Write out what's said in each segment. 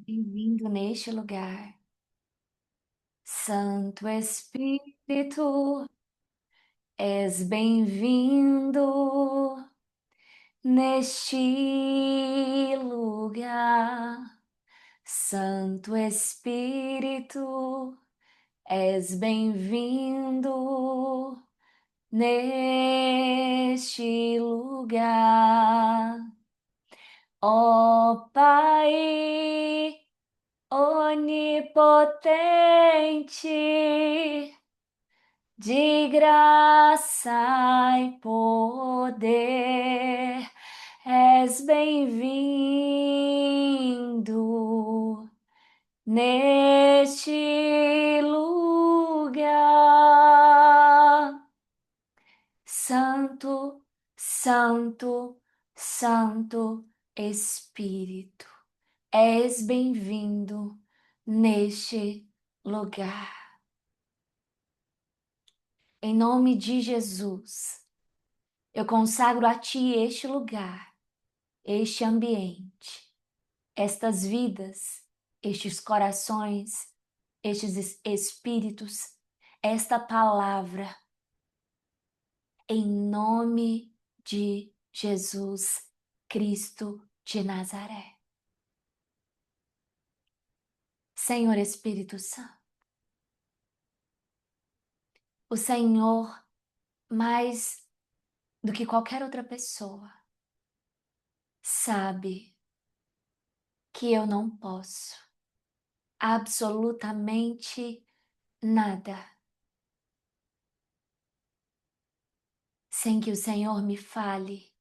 Bem-vindo neste lugar. Santo Espírito, és bem-vindo neste lugar. Santo Espírito, és bem-vindo neste lugar. Ó Pai onipotente, de graça e poder, és bem-vindo neste lugar. Santo, Santo, Santo Espírito, és bem-vindo neste lugar. Em nome de Jesus, eu consagro a Ti este lugar, este ambiente, estas vidas, estes corações, estes espíritos, esta palavra, em nome de Jesus Cristo de Nazaré. Senhor Espírito Santo, o Senhor, mais do que qualquer outra pessoa, sabe que eu não posso absolutamente nada sem que o Senhor me fale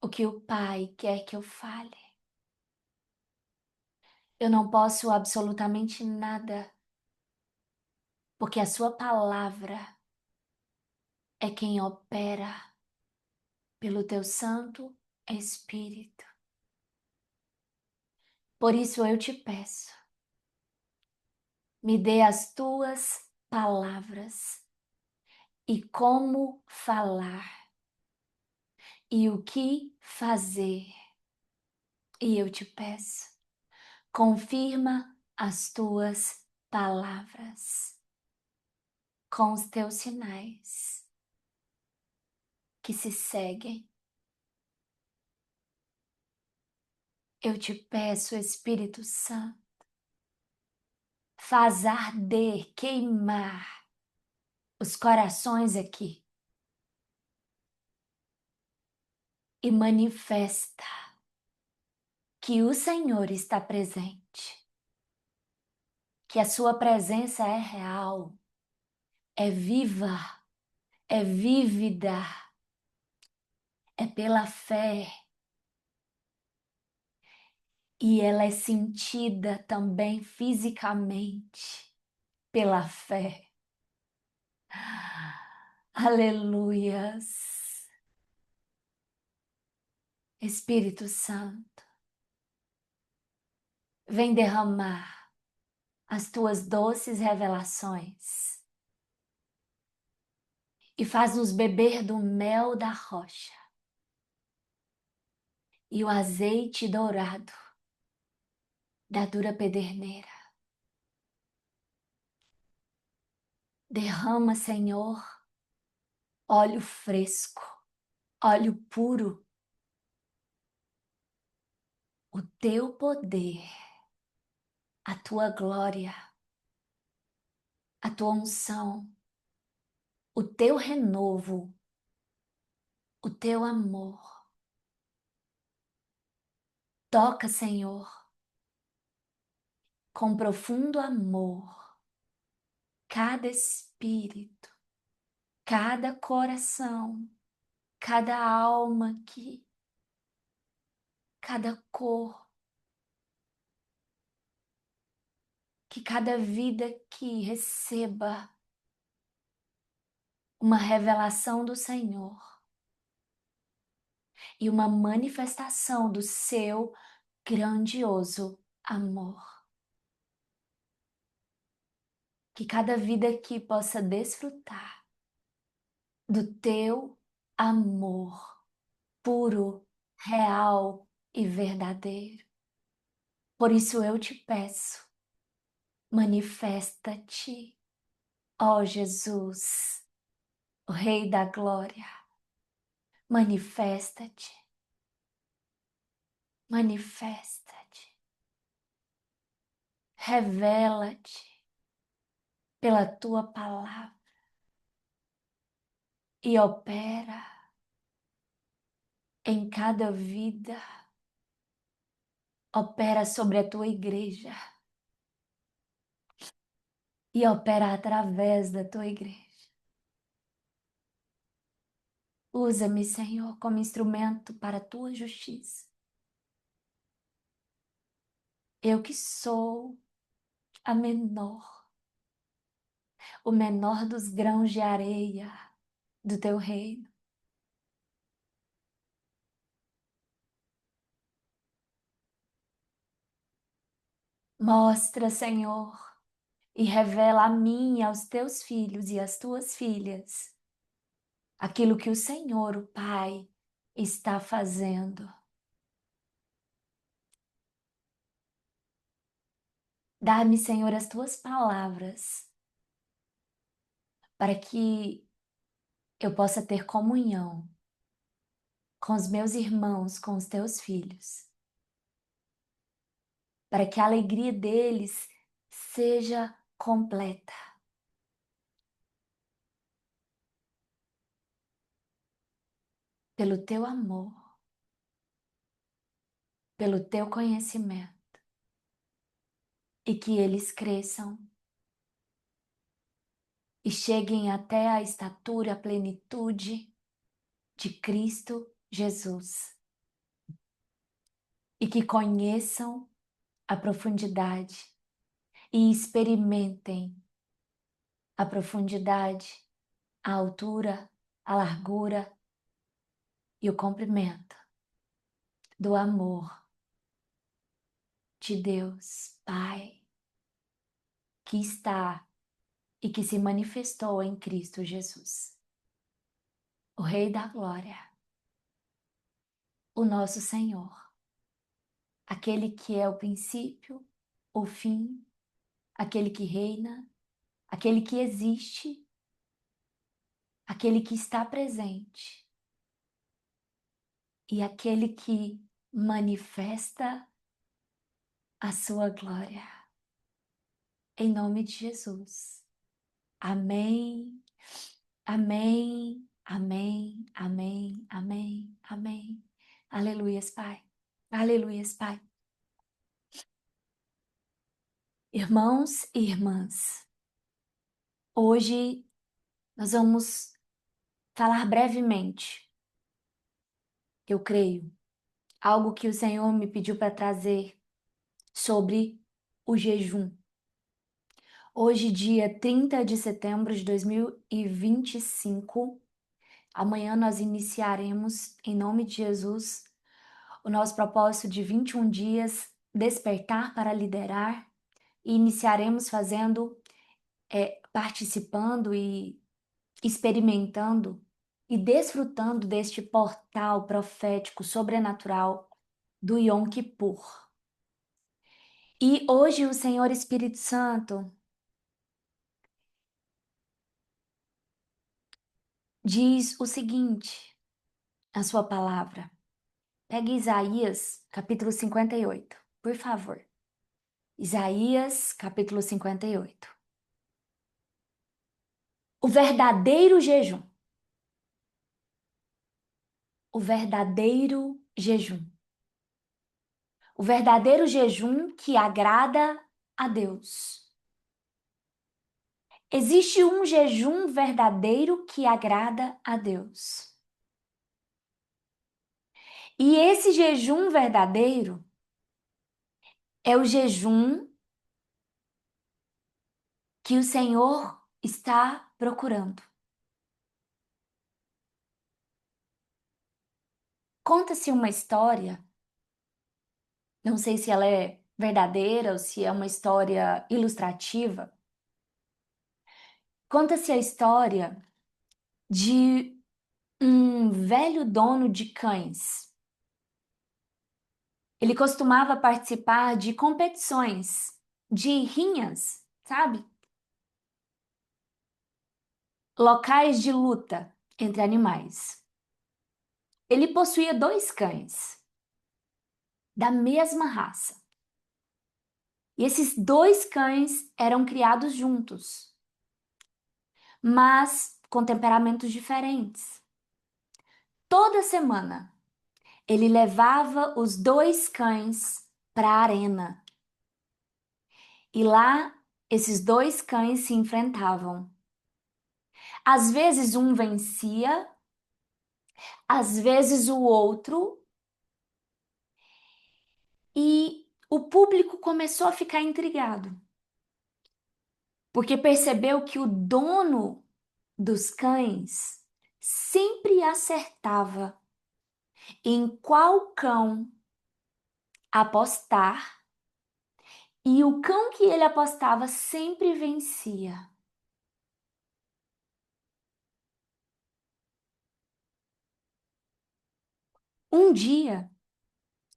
o que o Pai quer que eu fale. Eu não posso absolutamente nada, porque a sua palavra é quem opera pelo teu Santo Espírito. Por isso eu te peço, me dê as tuas palavras e como falar e o que fazer. E eu te peço, confirma as tuas palavras com os teus sinais que se seguem. Eu te peço, Espírito Santo, faz arder, queimar os corações aqui e manifesta que o Senhor está presente, que a sua presença é real, é viva, é vívida, é pela fé e ela é sentida também fisicamente pela fé. Aleluias. Espírito Santo, vem derramar as tuas doces revelações e faz-nos beber do mel da rocha e o azeite dourado da dura pederneira. Derrama, Senhor, óleo fresco, óleo puro, o teu poder, a tua glória, a tua unção, o teu renovo, o teu amor. Toca, Senhor, com profundo amor, cada espírito, cada coração, cada alma aqui, cada cor, que cada vida aqui receba uma revelação do Senhor e uma manifestação do seu grandioso amor. Que cada vida aqui possa desfrutar do teu amor puro, real e verdadeiro. Por isso eu te peço, manifesta-te, ó Jesus, o Rei da Glória, manifesta-te, manifesta-te, revela-te pela tua palavra e opera em cada vida, opera sobre a tua igreja e opera através da tua igreja. Usa-me, Senhor, como instrumento para a tua justiça. Eu que sou a menor, o menor dos grãos de areia do teu reino. Mostra, Senhor, e revela a mim e aos teus filhos e às tuas filhas aquilo que o Senhor, o Pai, está fazendo. Dá-me, Senhor, as tuas palavras para que eu possa ter comunhão com os meus irmãos, com os teus filhos, para que a alegria deles seja completa. Pelo teu amor, pelo teu conhecimento, e que eles cresçam e cheguem até a estatura, a plenitude de Cristo Jesus, e que conheçam a profundidade e experimentem a profundidade, a altura, a largura e o comprimento do amor de Deus, Pai, que está e que se manifestou em Cristo Jesus, o Rei da Glória, o nosso Senhor, aquele que é o princípio, o fim, aquele que reina, aquele que existe, aquele que está presente e aquele que manifesta a sua glória. Em nome de Jesus. Amém, amém, amém, amém, amém, amém. Aleluias, Pai. Aleluias, Pai. Irmãos e irmãs, hoje nós vamos falar brevemente, eu creio, algo que o Senhor me pediu para trazer sobre o jejum. Hoje, dia 30 de setembro de 2025, amanhã nós iniciaremos, em nome de Jesus, o nosso propósito de 21 dias, despertar para liderar, e iniciaremos fazendo, participando e experimentando e desfrutando deste portal profético sobrenatural do Yom Kippur. E hoje o Senhor Espírito Santo diz o seguinte, a sua palavra. Pegue Isaías, capítulo 58, por favor. Isaías, capítulo 58. O verdadeiro jejum. O verdadeiro jejum. O verdadeiro jejum que agrada a Deus. Existe um jejum verdadeiro que agrada a Deus. E esse jejum verdadeiro é o jejum que o Senhor está procurando. Conta-se uma história, não sei se ela é verdadeira ou se é uma história ilustrativa. Conta-se a história de um velho dono de cães. Ele costumava participar de competições, de rinhas, sabe? Locais de luta entre animais. Ele possuía dois cães da mesma raça. E esses dois cães eram criados juntos, mas com temperamentos diferentes. Toda semana, ele levava os dois cães para a arena. E lá, esses dois cães se enfrentavam. Às vezes um vencia, às vezes o outro, e o público começou a ficar intrigado, porque percebeu que o dono dos cães sempre acertava em qual cão apostar, e o cão que ele apostava sempre vencia. Um dia,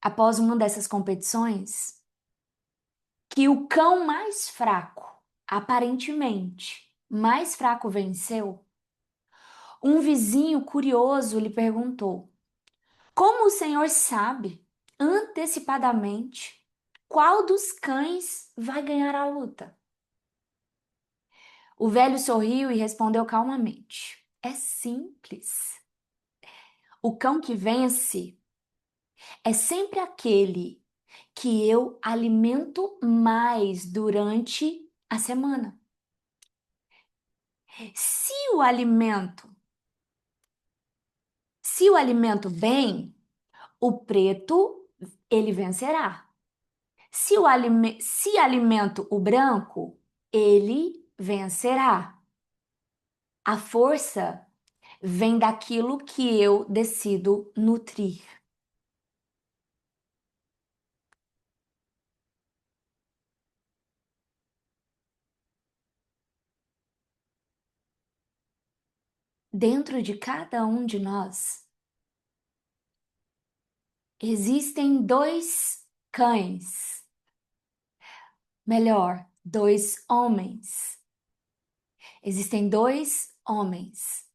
após uma dessas competições, que o cão mais fraco, aparentemente mais fraco, venceu, um vizinho curioso lhe perguntou: como o senhor sabe antecipadamente qual dos cães vai ganhar a luta? O velho sorriu e respondeu calmamente: é simples. O cão que vence é sempre aquele que eu alimento mais durante a semana. Se o alimento, se o alimento bem, o preto ele vencerá. Se alimento o branco, ele vencerá. A força vem daquilo que eu decido nutrir. Dentro de cada um de nós existem dois cães, melhor, dois homens. Existem dois homens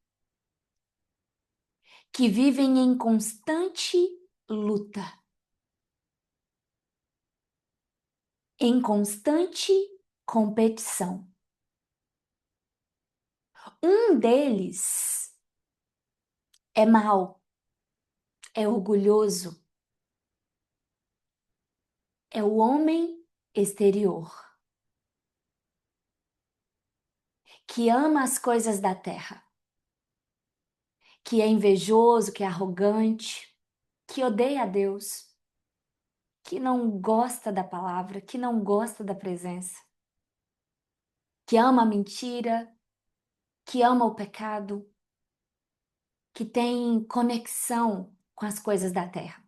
que vivem em constante luta, em constante competição. Um deles é mau, é orgulhoso, é o homem exterior, que ama as coisas da terra, que é invejoso, que é arrogante, que odeia a Deus, que não gosta da palavra, que não gosta da presença, que ama a mentira, que ama o pecado, que tem conexão com as coisas da terra.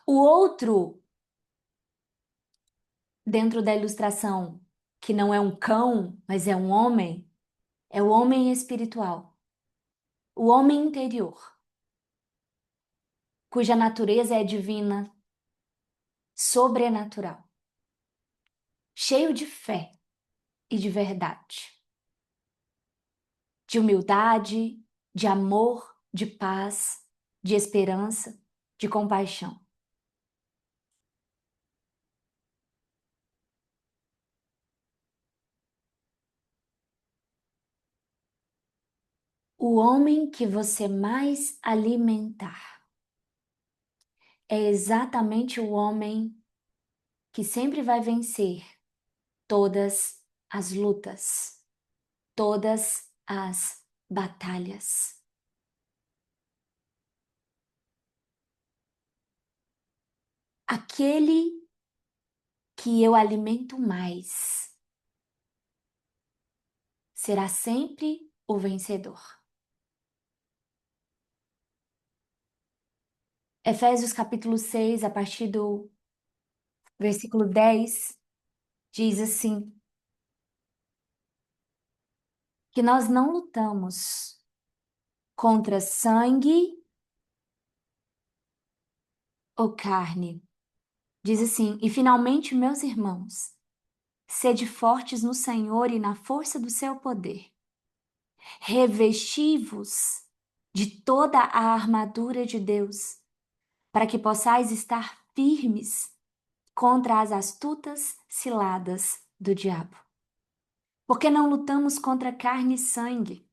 O outro, dentro da ilustração, que não é um cão, mas é o homem espiritual, o homem interior, cuja natureza é divina, sobrenatural, cheio de fé e de verdade, de humildade, de amor, de paz, de esperança, de compaixão. O homem que você mais alimentar é exatamente o homem que sempre vai vencer todas as lutas, todas as batalhas. Aquele que eu alimento mais será sempre o vencedor. Efésios capítulo 6, a partir do versículo 10, diz assim: que nós não lutamos contra sangue ou carne. Diz assim: E finalmente, meus irmãos, sede fortes no Senhor e na força do seu poder. Revesti-vos de toda a armadura de Deus, para que possais estar firmes contra as astutas ciladas do diabo. Porque não lutamos contra carne e sangue,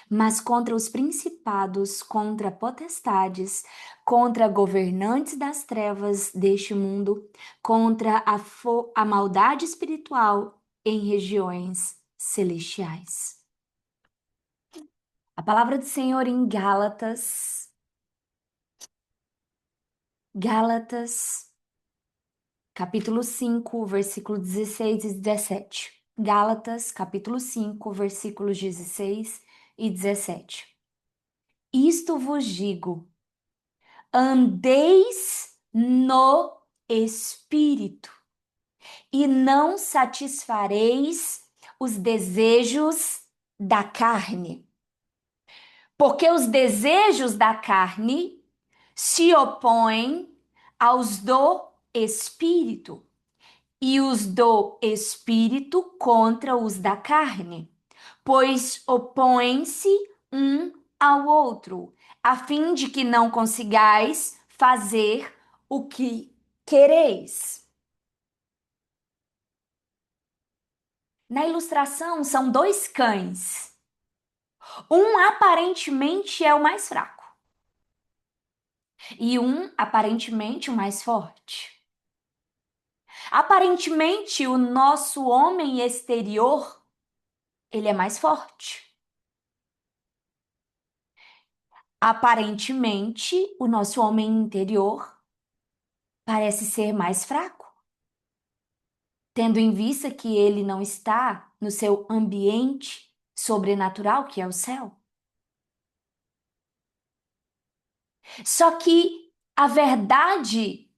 mas contra os principados, contra potestades, contra governantes das trevas deste mundo, contra a maldade espiritual em regiões celestiais. A palavra do Senhor em Gálatas, capítulo 5, versículo 16 e 17. Gálatas, capítulo 5, versículos 16 e 17. Isto vos digo: andeis no Espírito, e não satisfareis os desejos da carne. Porque os desejos da carne se opõem aos do Espírito, e os do Espírito contra os da carne, pois opõem-se um ao outro, a fim de que não consigais fazer o que quereis. Na ilustração, são dois cães. Um aparentemente é o mais fraco, e um aparentemente o mais forte. Aparentemente, o nosso homem exterior, ele é mais forte. Aparentemente, o nosso homem interior parece ser mais fraco, tendo em vista que ele não está no seu ambiente sobrenatural, que é o céu. Só que a verdade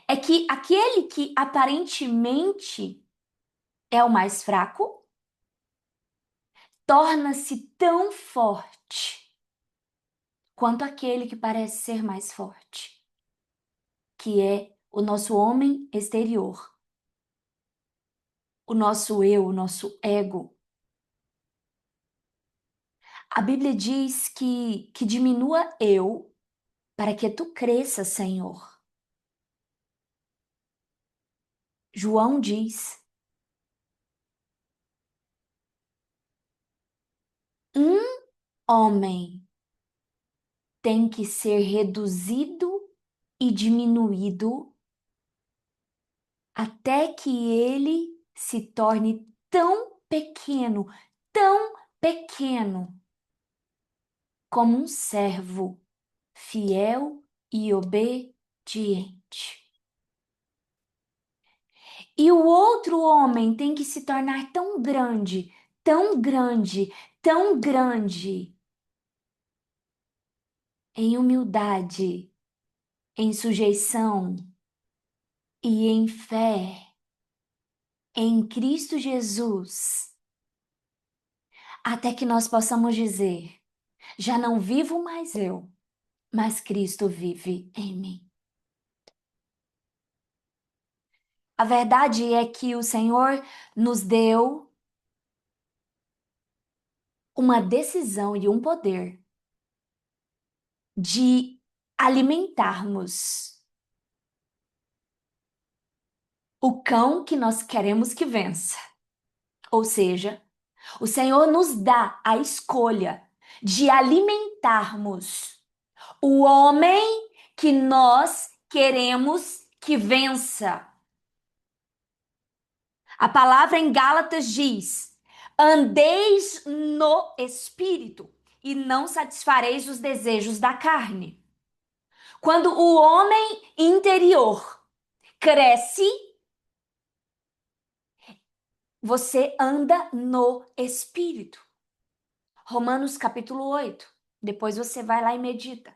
é que aquele que aparentemente é o mais fraco torna-se tão forte quanto aquele que parece ser mais forte, que é o nosso homem exterior, o nosso eu, o nosso ego. A Bíblia diz que diminua eu para que tu cresças, Senhor. João diz: um homem tem que ser reduzido e diminuído até que ele se torne tão pequeno, como um servo fiel e obediente. E o outro homem tem que se tornar tão grande, tão grande, tão grande, em humildade, em sujeição e em fé em Cristo Jesus, até que nós possamos dizer: já não vivo mais eu, mas Cristo vive em mim. A verdade é que o Senhor nos deu uma decisão e um poder de alimentarmos o cão que nós queremos que vença. Ou seja, o Senhor nos dá a escolha de alimentarmos o homem que nós queremos que vença. A palavra em Gálatas diz: andeis no Espírito e não satisfareis os desejos da carne. Quando o homem interior cresce, você anda no Espírito. Romanos capítulo 8. Depois você vai lá e medita.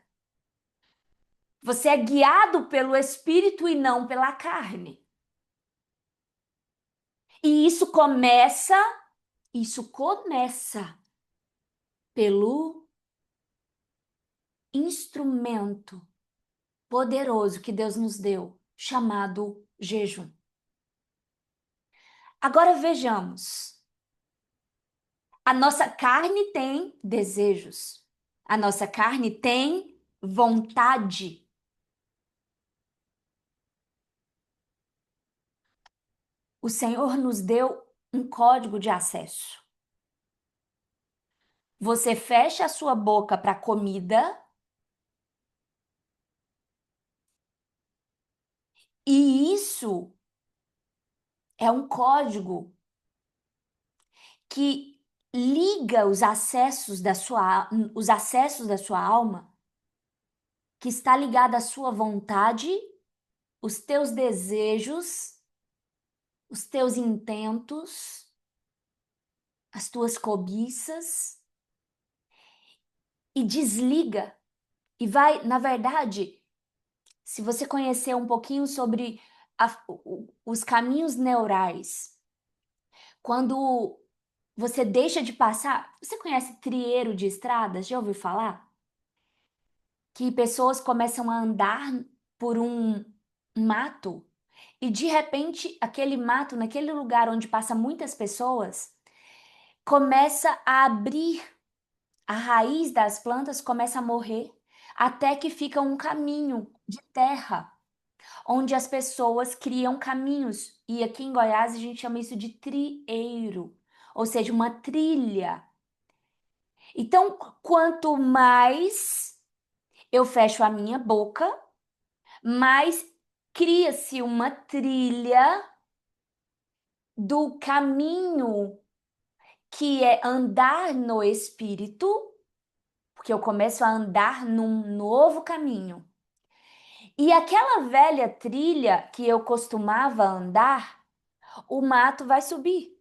Você é guiado pelo Espírito e não pela carne. E isso começa pelo instrumento poderoso que Deus nos deu, chamado jejum. Agora vejamos. A nossa carne tem desejos. A nossa carne tem vontade. O Senhor nos deu um código de acesso. Você fecha a sua boca para comida e isso é um código que liga os acessos da sua alma, que está ligado à sua vontade, os teus desejos, os teus intentos, as tuas cobiças e desliga e vai, na verdade, se você conhecer um pouquinho sobre os caminhos neurais, quando você deixa de passar, você conhece trieiro de estradas? Já ouviu falar? Que pessoas começam a andar por um mato e de repente aquele mato, naquele lugar onde passa muitas pessoas, começa a abrir, a raiz das plantas começa a morrer, até que fica um caminho de terra, onde as pessoas criam caminhos. E aqui em Goiás a gente chama isso de trieiro, ou seja, uma trilha. Então, quanto mais eu fecho a minha boca, mais cria-se uma trilha do caminho que é andar no espírito, porque eu começo a andar num novo caminho. E aquela velha trilha que eu costumava andar, o mato vai subir,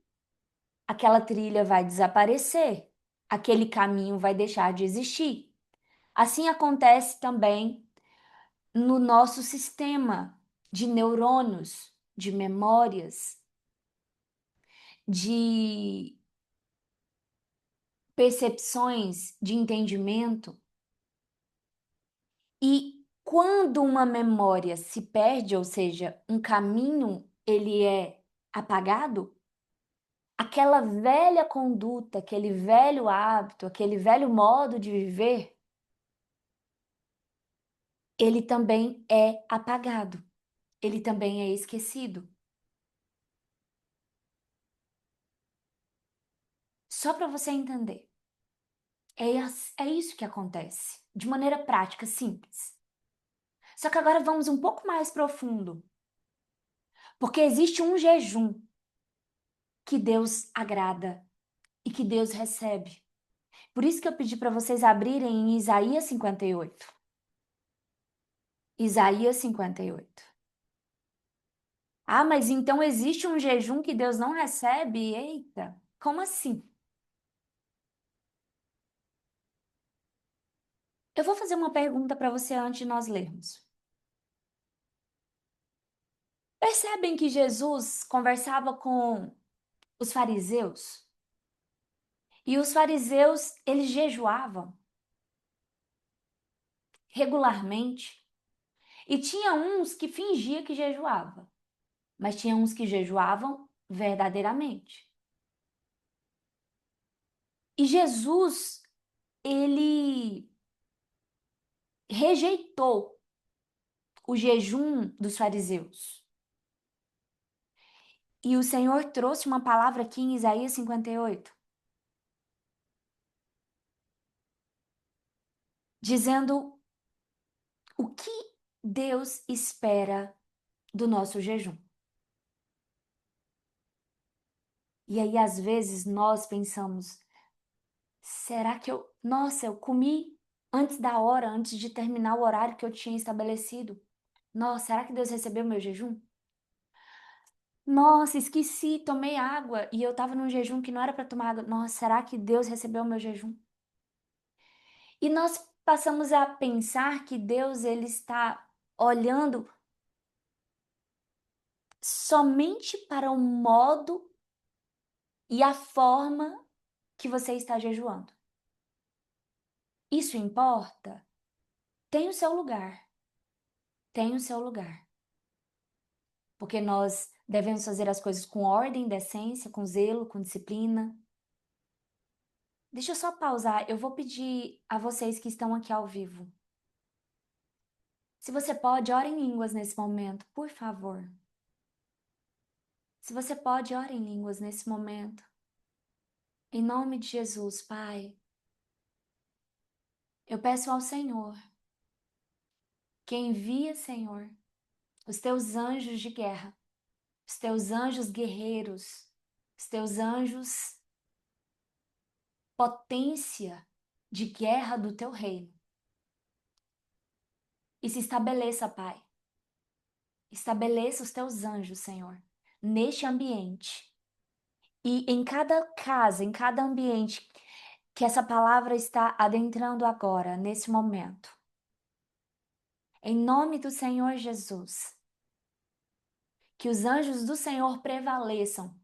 aquela trilha vai desaparecer, aquele caminho vai deixar de existir. Assim acontece também no nosso sistema de neurônios, de memórias, de percepções, de entendimento. E quando uma memória se perde, ou seja, um caminho ele é apagado, aquela velha conduta, aquele velho hábito, aquele velho modo de viver, ele também é apagado, ele também é esquecido. Só para você entender, é isso que acontece, de maneira prática, simples. Só que agora vamos um pouco mais profundo, porque existe um jejum que Deus agrada e que Deus recebe. Por isso que eu pedi para vocês abrirem em Isaías 58. Isaías 58. Ah, mas então existe um jejum que Deus não recebe? Eita, como assim? Eu vou fazer uma pergunta para você antes de nós lermos. Percebem que Jesus conversava com os fariseus? E os fariseus, eles jejuavam regularmente. E tinha uns que fingia que jejuava, mas tinha uns que jejuavam verdadeiramente. E Jesus, ele rejeitou o jejum dos fariseus. E o Senhor trouxe uma palavra aqui em Isaías 58, dizendo o que Deus espera do nosso jejum. E aí, às vezes, nós pensamos, será que nossa, eu comi antes da hora, antes de terminar o horário que eu tinha estabelecido? Nossa, será que Deus recebeu meu jejum? Nossa, esqueci, tomei água e eu estava num jejum que não era para tomar água. Nossa, será que Deus recebeu o meu jejum? E nós passamos a pensar que Deus ele está olhando somente para o modo e a forma que você está jejuando. Isso importa? Tem o seu lugar. tem o seu lugar. Porque nós devemos fazer as coisas com ordem, decência, com zelo, com disciplina. Deixa eu só pausar. Eu vou pedir a vocês que estão aqui ao vivo. Se você pode, ore em línguas nesse momento, por favor. Se você pode, ore em línguas nesse momento. Em nome de Jesus, Pai, eu peço ao Senhor que envie, Senhor, os teus anjos de guerra, os teus anjos guerreiros, os teus anjos potência de guerra do teu reino. E se estabeleça, Pai. Estabeleça os teus anjos, Senhor, neste ambiente. E em cada casa, em cada ambiente que essa palavra está adentrando agora, nesse momento. Em nome do Senhor Jesus, que os anjos do Senhor prevaleçam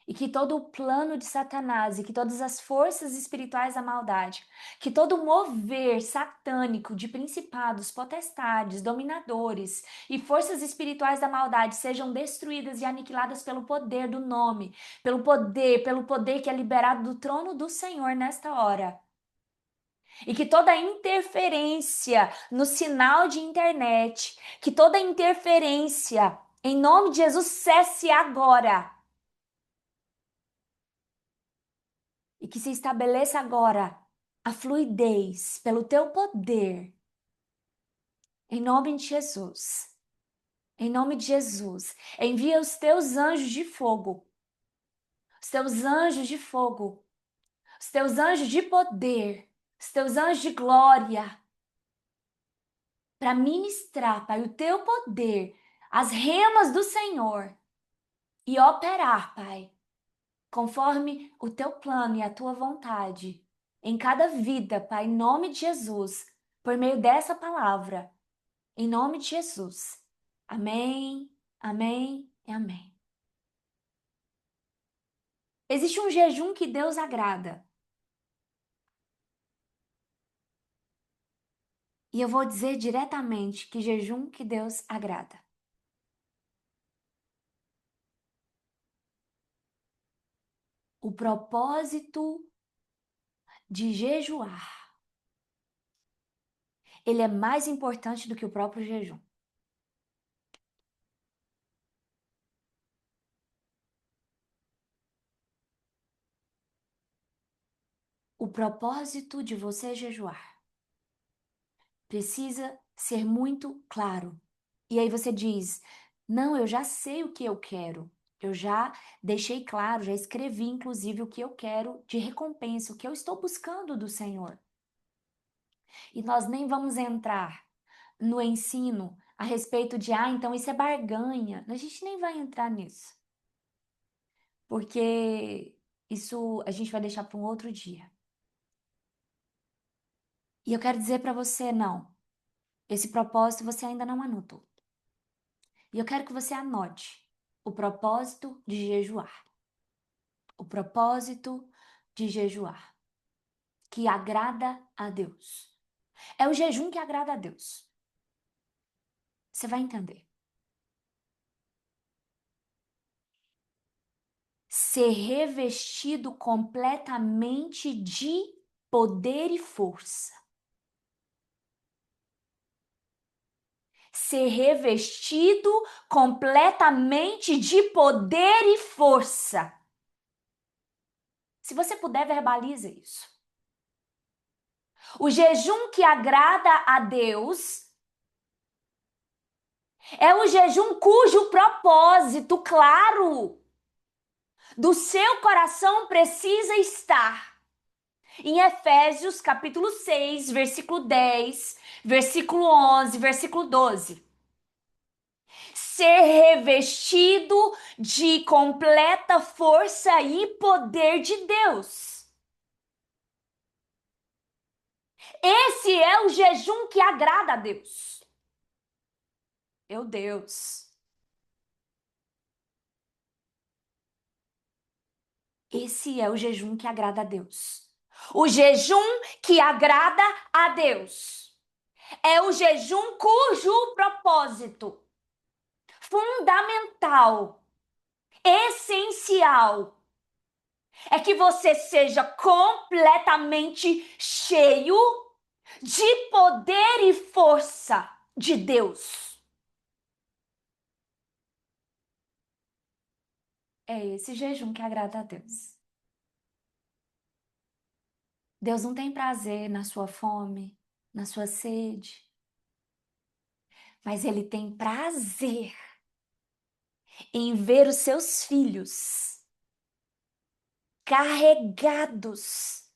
e que todo o plano de Satanás e que todas as forças espirituais da maldade, que todo o mover satânico de principados, potestades, dominadores e forças espirituais da maldade sejam destruídas e aniquiladas pelo poder do nome, pelo poder que é liberado do trono do Senhor nesta hora. E que toda interferência no sinal de internet, que toda interferência, em nome de Jesus, cesse agora. E que se estabeleça agora a fluidez pelo teu poder. Em nome de Jesus. Em nome de Jesus. Envia os teus anjos de fogo. Os teus anjos de fogo. Os teus anjos de poder. Os teus anjos de glória. Para ministrar, Pai, o teu poder, as remas do Senhor. E operar, Pai, conforme o teu plano e a tua vontade. Em cada vida, Pai, em nome de Jesus. Por meio dessa palavra. Em nome de Jesus. Amém, amém e amém. Existe um jejum que Deus agrada. E eu vou dizer diretamente que jejum que Deus agrada. O propósito de jejuar, ele é mais importante do que o próprio jejum. O propósito de você jejuar precisa ser muito claro. E aí você diz: não, eu já sei o que eu quero. Eu já deixei claro, já escrevi inclusive o que eu quero de recompensa, o que eu estou buscando do Senhor. E nós nem vamos entrar no ensino a respeito de, então isso é barganha. A gente nem vai entrar nisso. Porque isso a gente vai deixar para um outro dia. E eu quero dizer para você, não. Esse propósito você ainda não anotou. E eu quero que você anote o propósito de jejuar. O propósito de jejuar, que agrada a Deus. É o jejum que agrada a Deus. Você vai entender. Ser revestido completamente de poder e força. Ser revestido completamente de poder e força. Se você puder, verbalize isso. O jejum que agrada a Deus é o jejum cujo propósito claro do seu coração precisa estar em Efésios capítulo 6, versículo 10, versículo 11, versículo 12. Ser revestido de completa força e poder de Deus. Esse é o jejum que agrada a Deus. Meu Deus. Esse é o jejum que agrada a Deus. O jejum que agrada a Deus É o jejum cujo propósito fundamental, essencial, é que você seja completamente cheio de poder e força de Deus. É esse jejum que agrada a Deus. Deus não tem prazer na sua fome, na sua sede, mas Ele tem prazer em ver os seus filhos carregados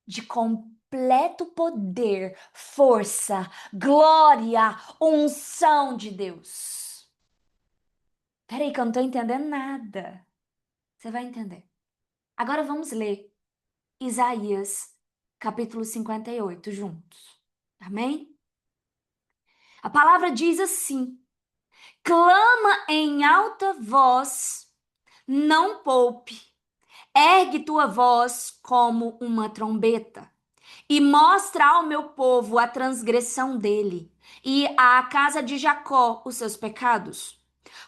de completo poder, força, glória, unção de Deus. Peraí, que eu não estou entendendo nada. Você vai entender. Agora vamos ler Isaías, capítulo 58, juntos. Amém? A palavra diz assim: clama em alta voz, não poupe, ergue tua voz como uma trombeta. E mostra ao meu povo a transgressão dele, e à casa de Jacó os seus pecados.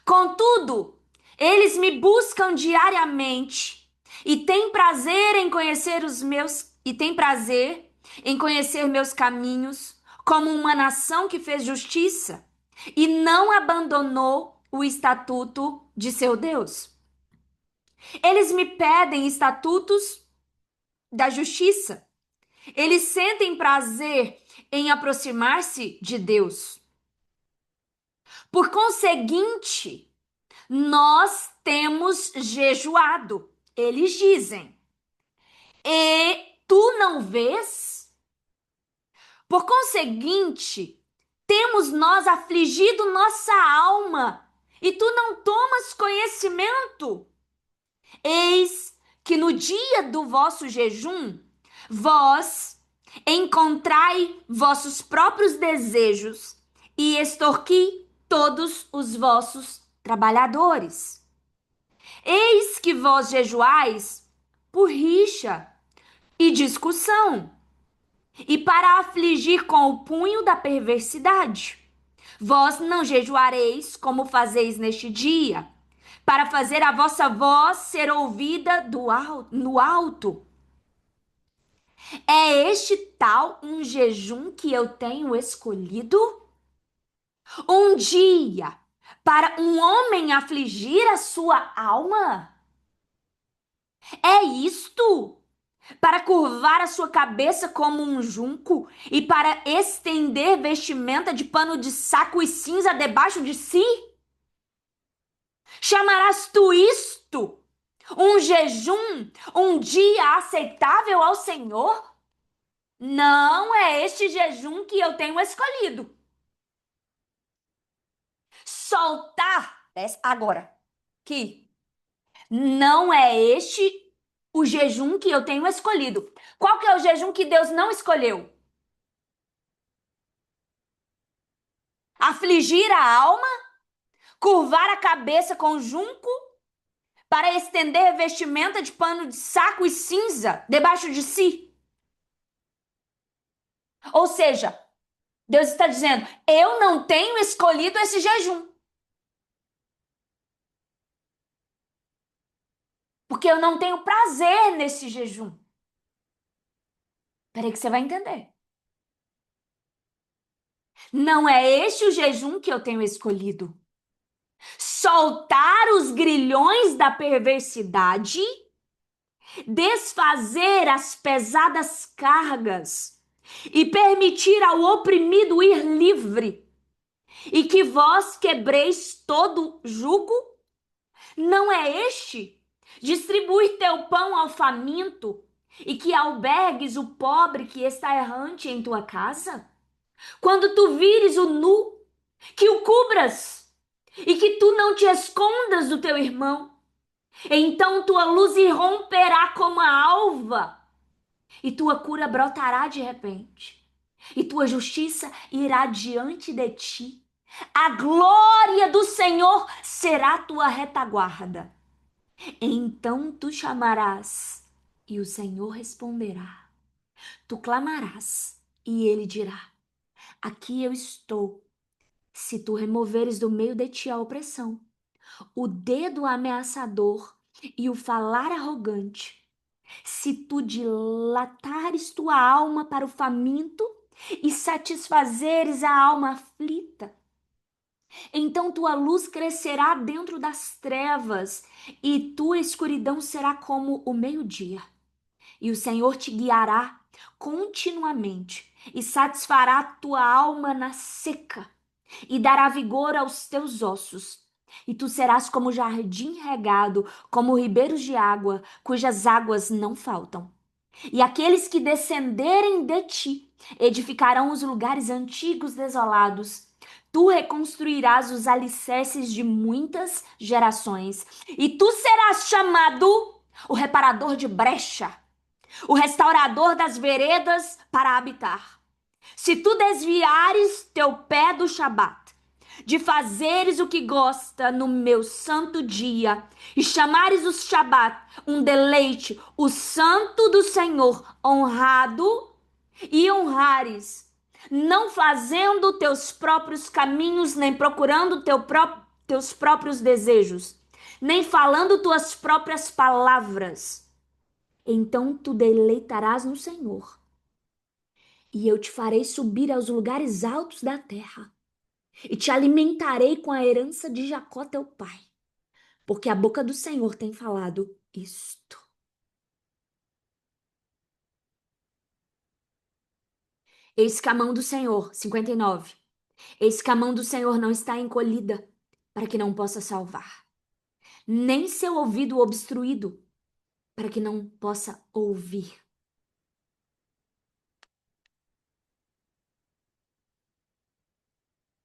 Contudo, eles me buscam diariamente, e têm prazer em conhecer meus caminhos, como uma nação que fez justiça e não abandonou o estatuto de seu Deus. Eles me pedem estatutos da justiça. Eles sentem prazer em aproximar-se de Deus. Por conseguinte, nós temos jejuado, eles dizem. E tu não vês? Por conseguinte, temos nós afligido nossa alma, e tu não tomas conhecimento. Eis que no dia do vosso jejum, vós encontrai vossos próprios desejos e extorqui todos os vossos trabalhadores. Eis que vós jejuais por rixa e discussão, e para afligir com o punho da perversidade. Vós não jejuareis como fazeis neste dia, para fazer a vossa voz ser ouvida no alto. É este tal um jejum que eu tenho escolhido? Um dia para um homem afligir a sua alma? É isto? Para curvar a sua cabeça como um junco e para estender vestimenta de pano de saco e cinza debaixo de si? Chamarás tu isto um jejum, um dia aceitável ao Senhor? Não é este jejum que eu tenho escolhido. Soltar, agora, que não é este o jejum que eu tenho escolhido. Qual que é o jejum que Deus não escolheu? Afligir a alma, curvar a cabeça com junco, para estender vestimenta de pano de saco e cinza debaixo de si. Ou seja, Deus está dizendo: eu não tenho escolhido esse jejum. Porque eu não tenho prazer nesse jejum. Peraí que você vai entender. Não é este o jejum que eu tenho escolhido. Soltar os grilhões da perversidade, desfazer as pesadas cargas e permitir ao oprimido ir livre, e que vós quebreis todo jugo? Não é este distribuir teu pão ao faminto e que albergues o pobre que está errante em tua casa? Quando tu vires o nu, que o cubras e que tu não te escondas do teu irmão. Então tua luz irromperá como a alva e tua cura brotará de repente. E tua justiça irá diante de ti. A glória do Senhor será tua retaguarda. Então tu chamarás e o Senhor responderá. Tu clamarás e ele dirá: aqui eu estou, se tu removeres do meio de ti a opressão, o dedo ameaçador e o falar arrogante, se tu dilatares tua alma para o faminto e satisfazeres a alma aflita, então tua luz crescerá dentro das trevas e tua escuridão será como o meio-dia. E o Senhor te guiará continuamente e satisfará tua alma na seca e dará vigor aos teus ossos. E tu serás como jardim regado, como ribeiros de água, cujas águas não faltam. E aqueles que descenderem de ti edificarão os lugares antigos desolados. Tu reconstruirás os alicerces de muitas gerações, e tu serás chamado o reparador de brecha, o restaurador das veredas para habitar. Se tu desviares teu pé do Shabat, de fazeres o que gosta no meu santo dia, e chamares o Shabat um deleite, o santo do Senhor honrado, e honrares, não fazendo teus próprios caminhos, nem procurando teus próprios desejos, nem falando tuas próprias palavras, então tu deleitarás no Senhor, e eu te farei subir aos lugares altos da terra, e te alimentarei com a herança de Jacó teu pai, porque a boca do Senhor tem falado isto. Eis que a mão do Senhor, 59. Eis que a mão do Senhor não está encolhida, para que não possa salvar, nem seu ouvido obstruído, para que não possa ouvir.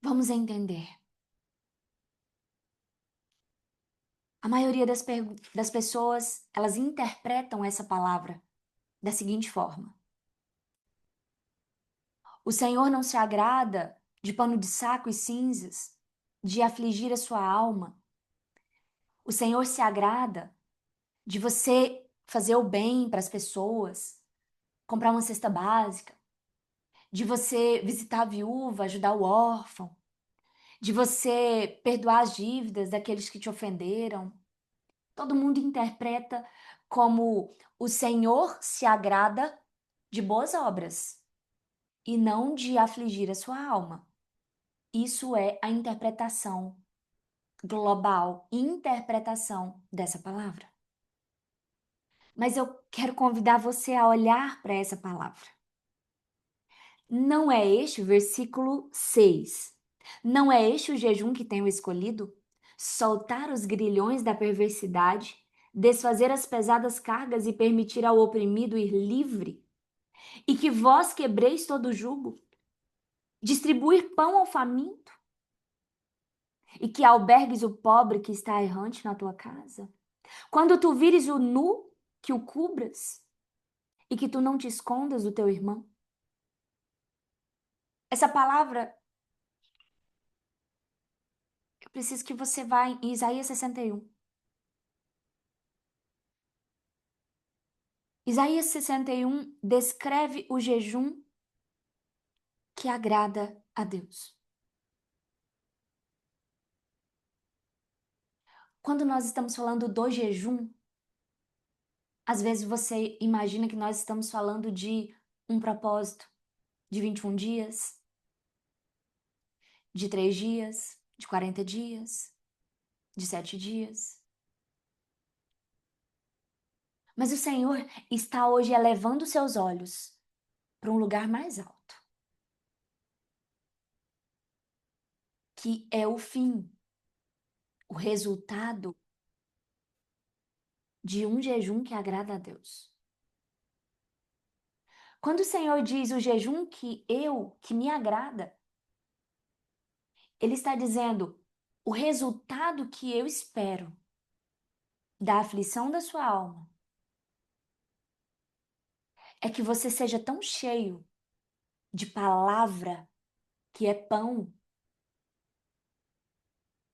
Vamos entender. A maioria das pessoas, elas interpretam essa palavra da seguinte forma: o Senhor não se agrada de pano de saco e cinzas, de afligir a sua alma. O Senhor se agrada de você fazer o bem para as pessoas, comprar uma cesta básica, de você visitar a viúva, ajudar o órfão, de você perdoar as dívidas daqueles que te ofenderam. Todo mundo interpreta como o Senhor se agrada de boas obras e não de afligir a sua alma. Isso é a interpretação global, interpretação dessa palavra. Mas eu quero convidar você a olhar para essa palavra. Não é este o versículo 6. Não é este o jejum que tenho escolhido? Soltar os grilhões da perversidade, desfazer as pesadas cargas e permitir ao oprimido ir livre? E que vós quebreis todo o jugo? Distribuir pão ao faminto? E que albergues o pobre que está errante na tua casa? Quando tu vires o nu, que o cubras, e que tu não te escondas do teu irmão? Essa palavra, eu preciso que você vá em Isaías 61. Isaías 61 descreve o jejum que agrada a Deus. Quando nós estamos falando do jejum, às vezes você imagina que nós estamos falando de um propósito de 21 dias, de 3 dias, de 40 dias, de 7 dias. Mas o Senhor está hoje elevando seus olhos para um lugar mais alto, que é o fim, o resultado de um jejum que agrada a Deus. Quando o Senhor diz o jejum que me agrada, Ele está dizendo o resultado que eu espero da aflição da sua alma é que você seja tão cheio de palavra, que é pão,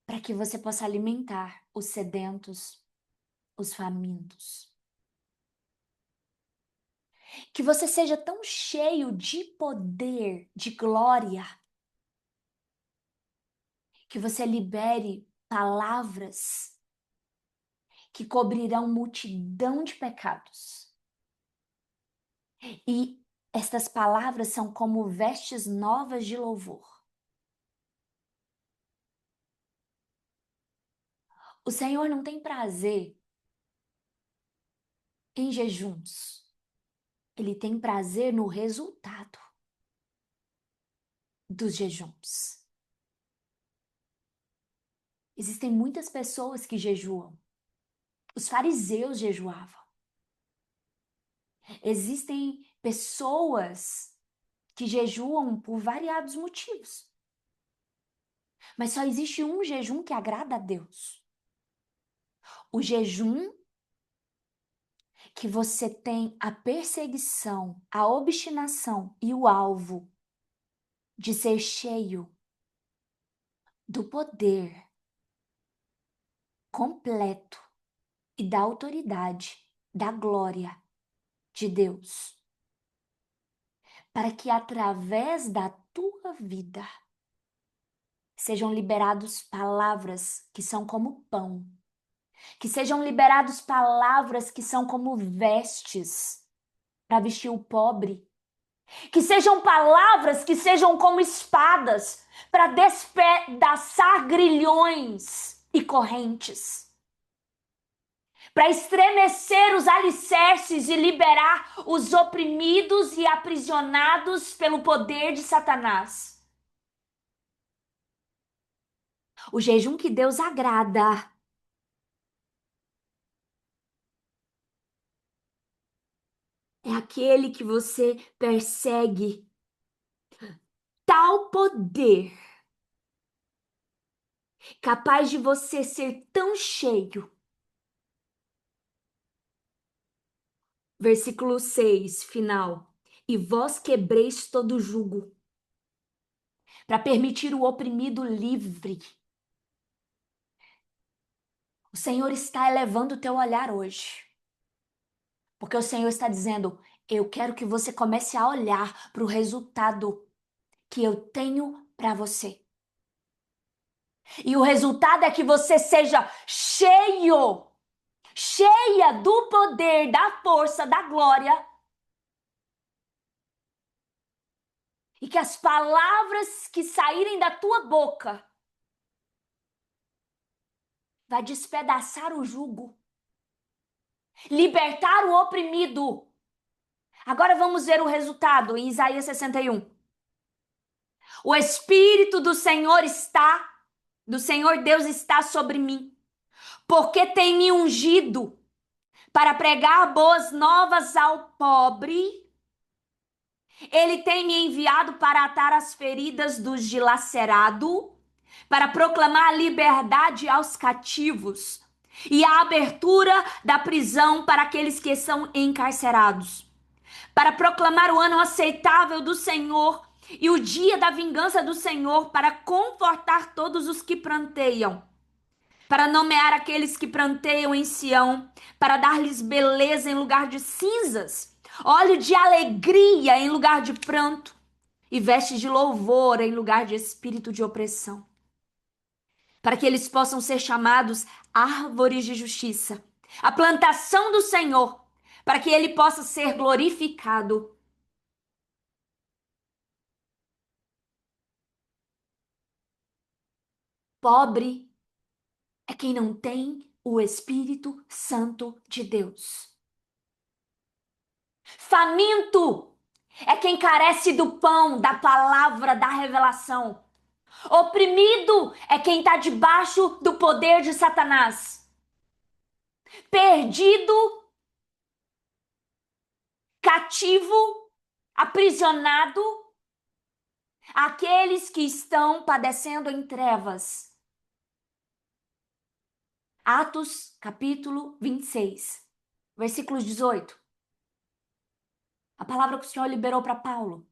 para que você possa alimentar os sedentos, os famintos. Que você seja tão cheio de poder, de glória, que você libere palavras que cobrirão multidão de pecados. E estas palavras são como vestes novas de louvor. O Senhor não tem prazer em jejuns. Ele tem prazer no resultado dos jejuns. Existem muitas pessoas que jejuam. Os fariseus jejuavam. Existem pessoas que jejuam por variados motivos. Mas só existe um jejum que agrada a Deus. O jejum que você tem a perseguição, a obstinação e o alvo de ser cheio do poder completo e da autoridade, da glória de Deus, para que através da tua vida sejam liberadas palavras que são como pão, que sejam liberadas palavras que são como vestes para vestir o pobre, que sejam palavras que sejam como espadas para despedaçar grilhões e correntes, para estremecer os alicerces e liberar os oprimidos e aprisionados pelo poder de Satanás. O jejum que Deus agrada é aquele que você persegue tal poder capaz de você ser tão cheio. Versículo 6, final. E vós quebreis todo jugo, para permitir o oprimido livre. O Senhor está elevando o teu olhar hoje. Porque o Senhor está dizendo, eu quero que você comece a olhar para o resultado que eu tenho para você. E o resultado é que você seja cheio, cheia do poder, da força, da glória. E que as palavras que saírem da tua boca vai despedaçar o jugo, libertar o oprimido. Agora vamos ver o resultado em Isaías 61. O Espírito do Senhor Deus está sobre mim, porque tem me ungido para pregar boas novas ao pobre. Ele tem me enviado para atar as feridas dos dilacerados, para proclamar a liberdade aos cativos e a abertura da prisão para aqueles que são encarcerados, para proclamar o ano aceitável do Senhor e o dia da vingança do Senhor, para confortar todos os que pranteiam, para nomear aqueles que pranteiam em Sião, para dar-lhes beleza em lugar de cinzas, óleo de alegria em lugar de pranto e vestes de louvor em lugar de espírito de opressão, para que eles possam ser chamados árvores de justiça, a plantação do Senhor, para que ele possa ser glorificado. Pobre é quem não tem o Espírito Santo de Deus. Faminto é quem carece do pão, da palavra, da revelação. Oprimido é quem está debaixo do poder de Satanás. Perdido, cativo, aprisionado, aqueles que estão padecendo em trevas. Atos, capítulo 26, versículos 18. A palavra que o Senhor liberou para Paulo.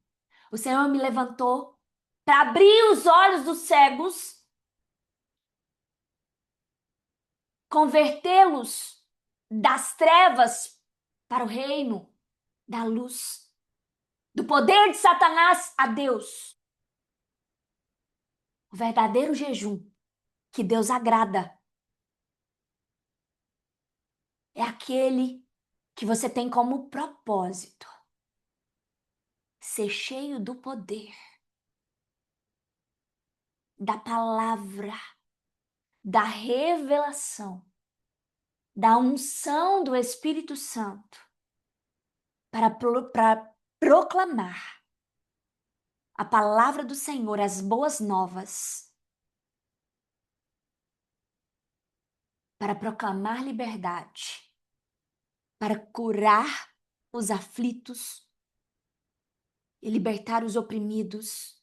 O Senhor me levantou para abrir os olhos dos cegos, convertê-los das trevas para o reino, da luz, do poder de Satanás a Deus. O verdadeiro jejum que Deus agrada é aquele que você tem como propósito ser cheio do poder, da palavra, da revelação, da unção do Espírito Santo para proclamar a palavra do Senhor, as boas novas, para proclamar liberdade, para curar os aflitos e libertar os oprimidos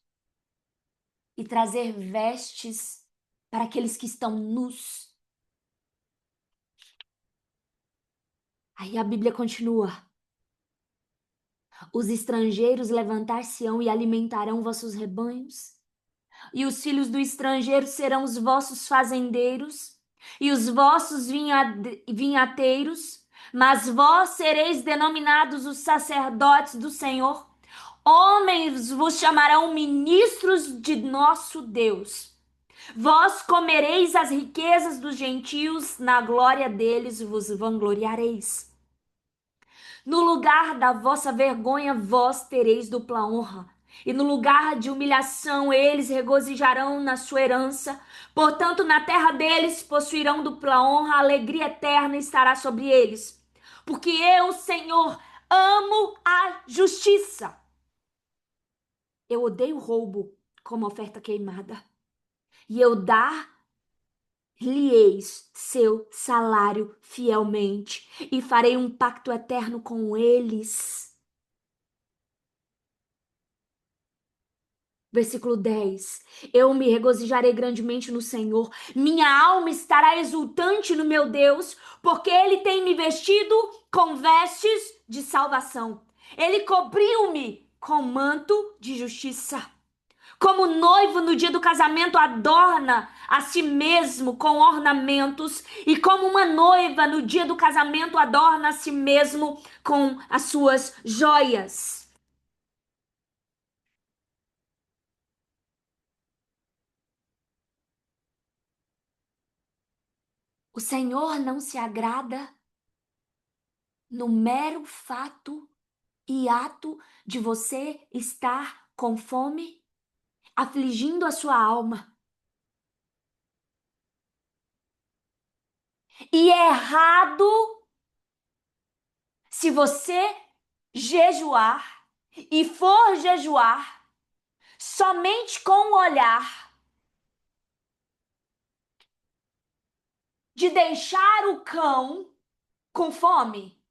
e trazer vestes para aqueles que estão nus. Aí a Bíblia continua: os estrangeiros levantar-se-ão e alimentarão vossos rebanhos, e os filhos do estrangeiro serão os vossos fazendeiros, e os vossos vinhateiros, mas vós sereis denominados os sacerdotes do Senhor. Homens vos chamarão ministros de nosso Deus. Vós comereis as riquezas dos gentios, na glória deles vos vangloriareis. No lugar da vossa vergonha, vós tereis dupla honra. E no lugar de humilhação, eles regozijarão na sua herança. Portanto, na terra deles possuirão dupla honra, a alegria eterna estará sobre eles. Porque eu, Senhor, amo a justiça. Eu odeio roubo como oferta queimada. E eu dar-lhe-eis seu salário fielmente, e farei um pacto eterno com eles. Versículo 10. Eu me regozijarei grandemente no Senhor, minha alma estará exultante no meu Deus, porque Ele tem me vestido com vestes de salvação. Ele cobriu-me com manto de justiça. Como o noivo no dia do casamento adorna a si mesmo com ornamentos, e como uma noiva no dia do casamento adorna a si mesmo com as suas joias. O Senhor não se agrada no mero fato e ato de você estar com fome, afligindo a sua alma. E é errado se você jejuar e for jejuar somente com o olhar de deixar o cão com fome.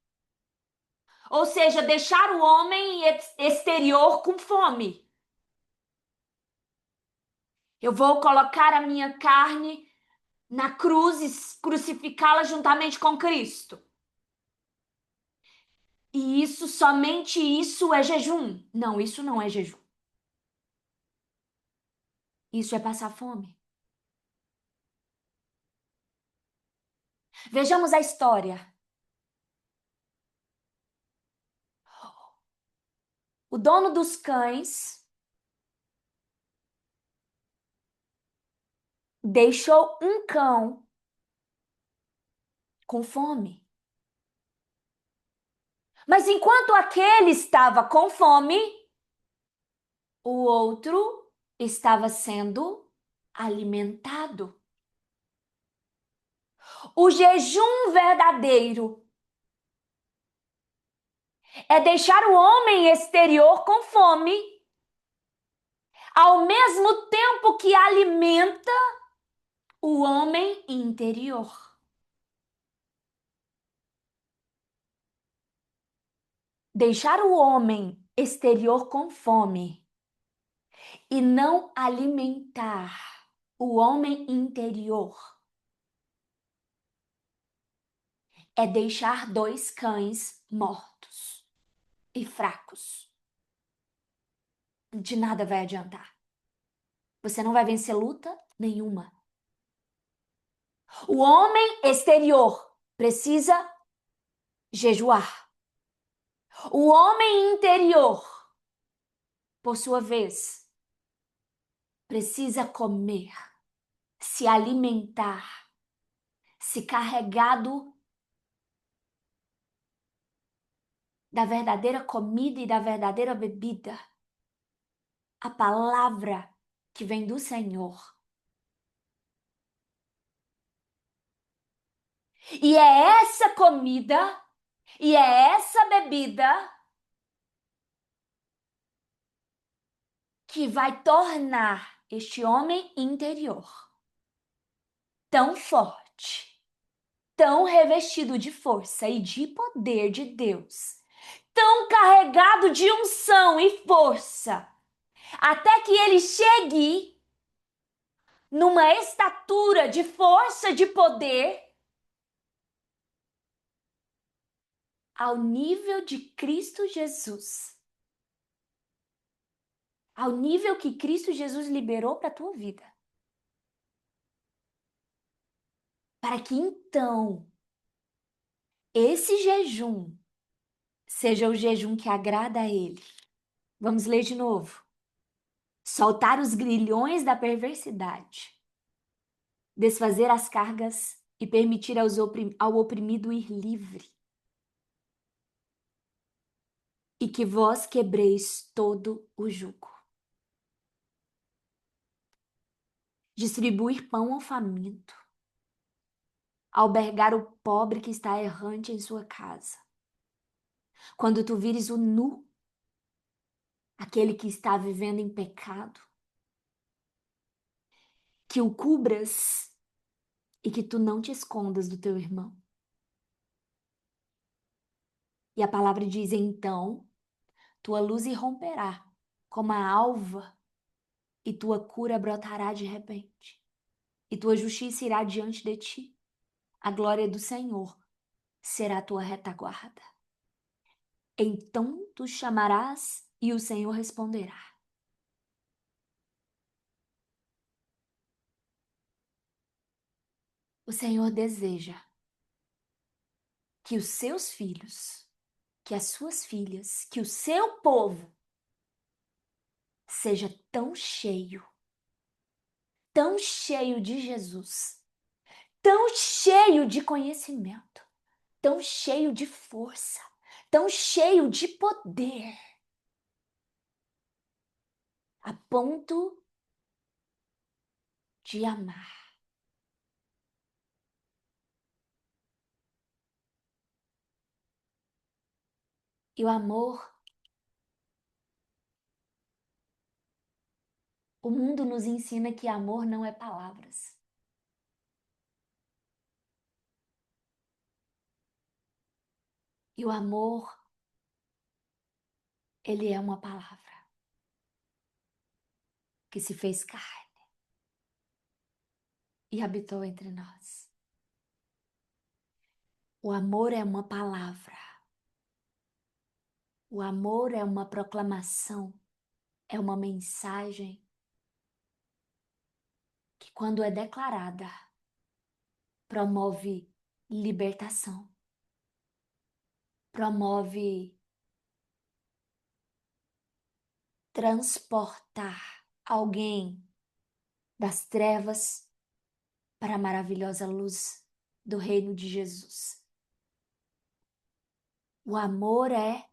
Ou seja, deixar o homem exterior com fome. Eu vou colocar a minha carne na cruz e crucificá-la juntamente com Cristo. E isso, somente isso é jejum. Não, isso não é jejum. Isso é passar fome. Vejamos a história. O dono dos cães deixou um cão com fome. Mas enquanto aquele estava com fome, o outro estava sendo alimentado. O jejum verdadeiro é deixar o homem exterior com fome, ao mesmo tempo que alimenta o homem interior. Deixar o homem exterior com fome e não alimentar o homem interior é deixar dois cães mortos e fracos. De nada vai adiantar. Você não vai vencer luta nenhuma. O homem exterior precisa jejuar. O homem interior, por sua vez, precisa comer, se alimentar, se carregado da verdadeira comida e da verdadeira bebida, a palavra que vem do Senhor. E é essa comida e é essa bebida que vai tornar este homem interior tão forte, tão revestido de força e de poder de Deus, tão carregado de unção e força, até que ele chegue numa estatura de força, de poder, ao nível de Cristo Jesus. Ao nível que Cristo Jesus liberou para a tua vida. Para que então esse jejum seja o jejum que agrada a Ele. Vamos ler de novo. Soltar os grilhões da perversidade, desfazer as cargas e permitir ao oprimido ir livre. E que vós quebreis todo o jugo. Distribuir pão ao faminto. Albergar o pobre que está errante em sua casa. Quando tu vires o nu, aquele que está vivendo em pecado, que o cubras e que tu não te escondas do teu irmão. E a palavra diz, então, tua luz irromperá como a alva e tua cura brotará de repente. E tua justiça irá diante de ti. A glória do Senhor será a tua retaguarda. Então tu chamarás e o Senhor responderá. O Senhor deseja que os seus filhos, que as suas filhas, que o seu povo seja tão cheio de Jesus, tão cheio de conhecimento, tão cheio de força, tão cheio de poder, a ponto de amar. E o amor, o mundo nos ensina que amor não é palavras. E o amor, ele é uma palavra que se fez carne e habitou entre nós. O amor é uma palavra. O amor é uma proclamação, é uma mensagem que, quando é declarada, promove libertação, promove transportar alguém das trevas para a maravilhosa luz do reino de Jesus. O amor é,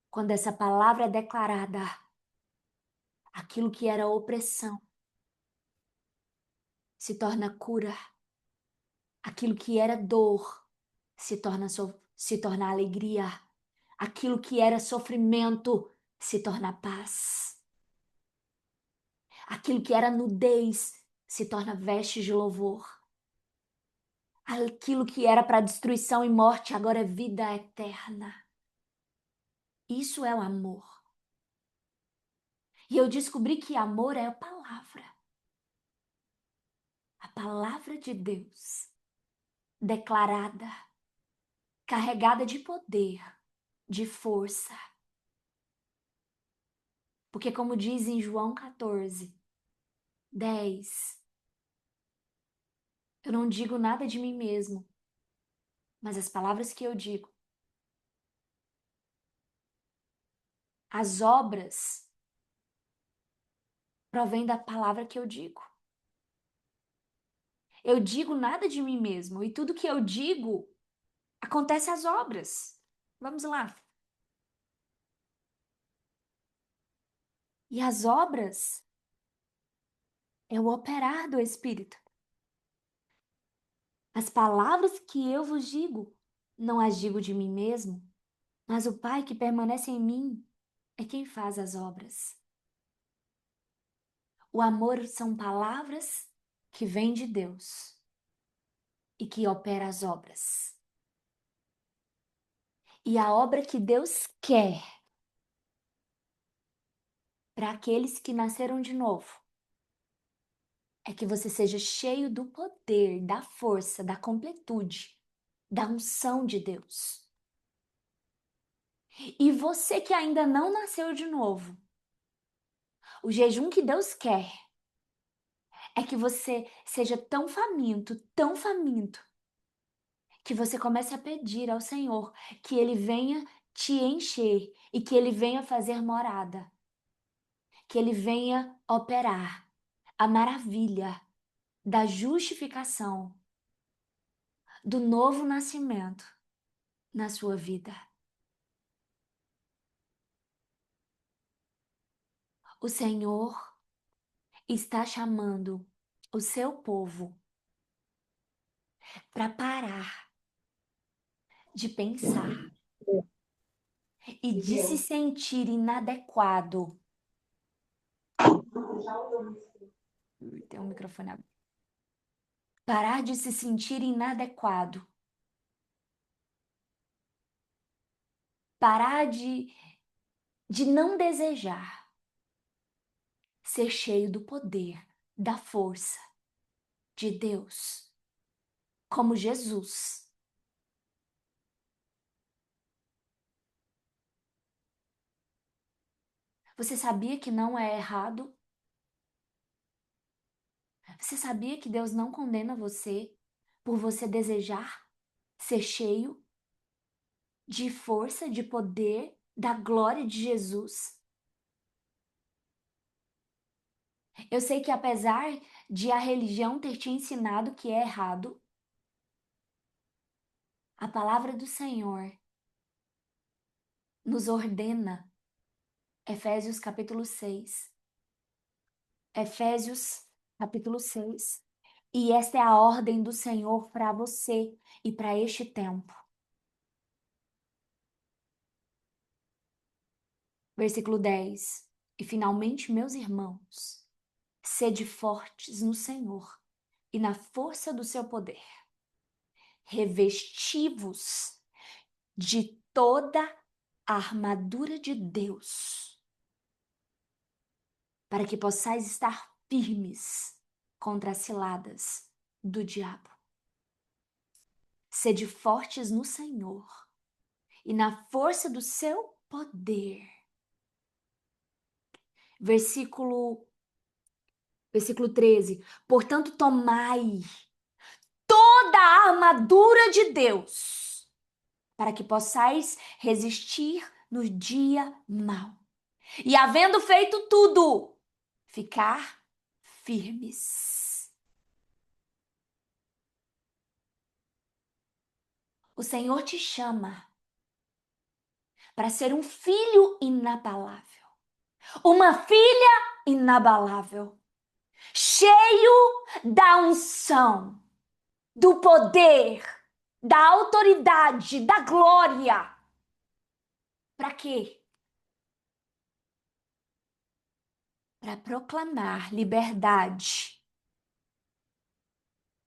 quando essa palavra é declarada, aquilo que era opressão se torna cura, aquilo que era dor se torna alegria, aquilo que era sofrimento se torna paz, aquilo que era nudez se torna vestes de louvor, aquilo que era para destruição e morte agora é vida eterna. Isso é o amor. E eu descobri que amor é a palavra de Deus, declarada, carregada de poder, de força. Porque como diz em João 14, 10, eu não digo nada de mim mesmo, mas as palavras que eu digo, As obras provêm da palavra que eu digo. Eu digo nada de mim mesmo, e tudo que eu digo acontece às obras. Vamos lá. E as obras é o operar do Espírito. As palavras que eu vos digo, não as digo de mim mesmo, mas o Pai que permanece em mim é quem faz as obras. O amor são palavras que vêm de Deus e que opera as obras. E a obra que Deus quer para aqueles que nasceram de novo é que você seja cheio do poder, da força, da completude, da unção de Deus. E você que ainda não nasceu de novo, o jejum que Deus quer é que você seja tão faminto, que você comece a pedir ao Senhor que Ele venha te encher e que Ele venha fazer morada, que Ele venha operar a maravilha da justificação, do novo nascimento na sua vida. O Senhor está chamando o seu povo para parar de pensar e de se sentir inadequado. Tem um microfone aberto. Parar de se sentir inadequado. Parar de não desejar ser cheio do poder, da força de Deus, como Jesus. Você sabia que não é errado? Você sabia que Deus não condena você por você desejar ser cheio de força, de poder, da glória de Jesus? Eu sei que apesar de a religião ter te ensinado que é errado, a palavra do Senhor nos ordena, Efésios capítulo 6. Efésios capítulo 6. E esta é a ordem do Senhor para você e para este tempo. Versículo 10. E finalmente, meus irmãos, sede fortes no Senhor e na força do seu poder. Revesti-vos de toda a armadura de Deus, para que possais estar firmes contra as ciladas do diabo. Sede fortes no Senhor e na força do seu poder. Versículo 13. Portanto, tomai toda a armadura de Deus, para que possais resistir no dia mau. E havendo feito tudo, ficar firmes. O Senhor te chama para ser um filho inabalável, uma filha inabalável, cheio da unção, do poder, da autoridade, da glória. Para quê? Para proclamar liberdade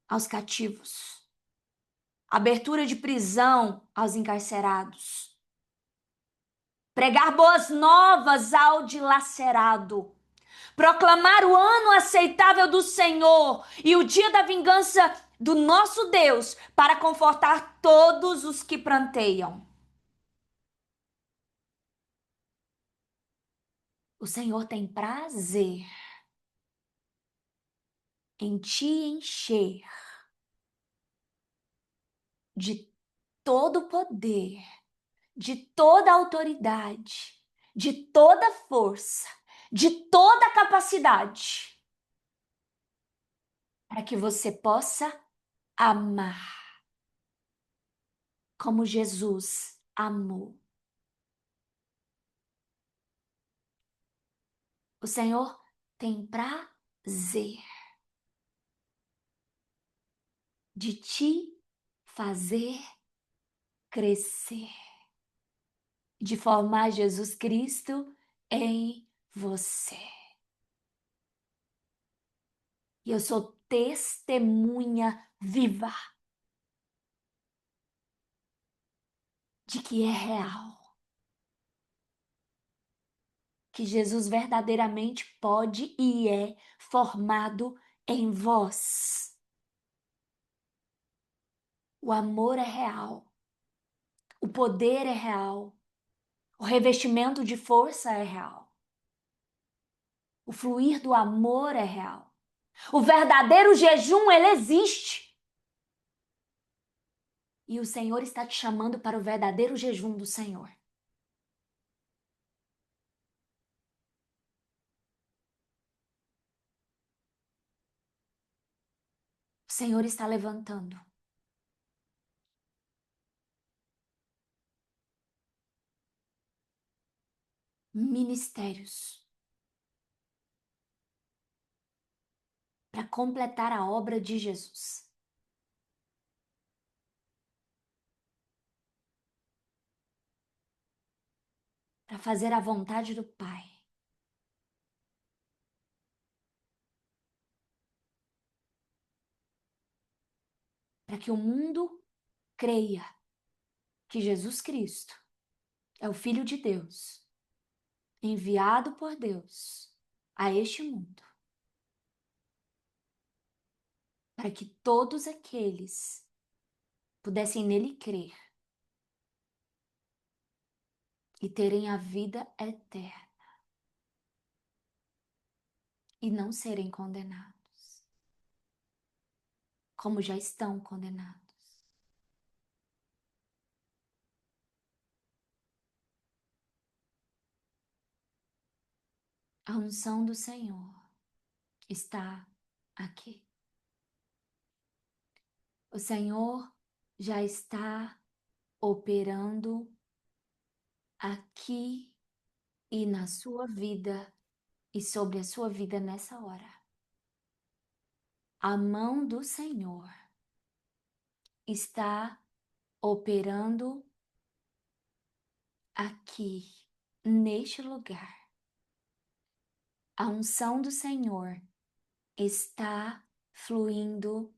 aos cativos, abertura de prisão aos encarcerados, pregar boas novas ao dilacerado, proclamar o ano aceitável do Senhor e o dia da vingança do nosso Deus para confortar todos os que pranteiam. O Senhor tem prazer em te encher de todo o poder, de toda a autoridade, de toda força, de toda capacidade, para que você possa amar como Jesus amou. O Senhor tem prazer de te fazer crescer, de formar Jesus Cristo em você. E eu sou testemunha viva de que é real, que Jesus verdadeiramente pode e é formado em vós. O amor é real, o poder é real, o revestimento de força é real, o fluir do amor é real. O verdadeiro jejum, ele existe. E o Senhor está te chamando para o verdadeiro jejum do Senhor. O Senhor está levantando ministérios para completar a obra de Jesus. Para fazer a vontade do Pai. Para que o mundo creia que Jesus Cristo é o Filho de Deus, enviado por Deus a este mundo, para que todos aqueles pudessem nele crer e terem a vida eterna e não serem condenados, como já estão condenados. A unção do Senhor está aqui. O Senhor já está operando aqui e na sua vida e sobre a sua vida nessa hora. A mão do Senhor está operando aqui, neste lugar. A unção do Senhor está fluindo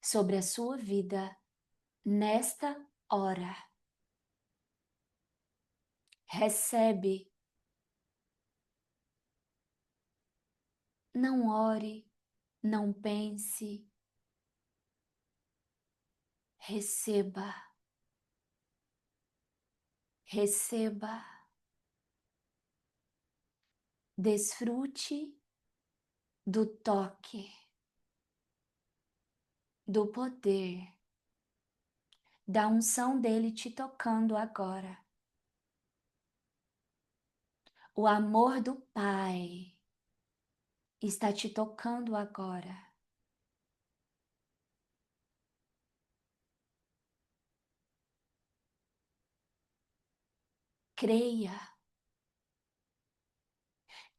sobre a sua vida nesta hora. Recebe. Não ore, não pense. Receba. Receba. Desfrute do toque, do poder, da unção dele te tocando agora. O amor do Pai está te tocando agora. Creia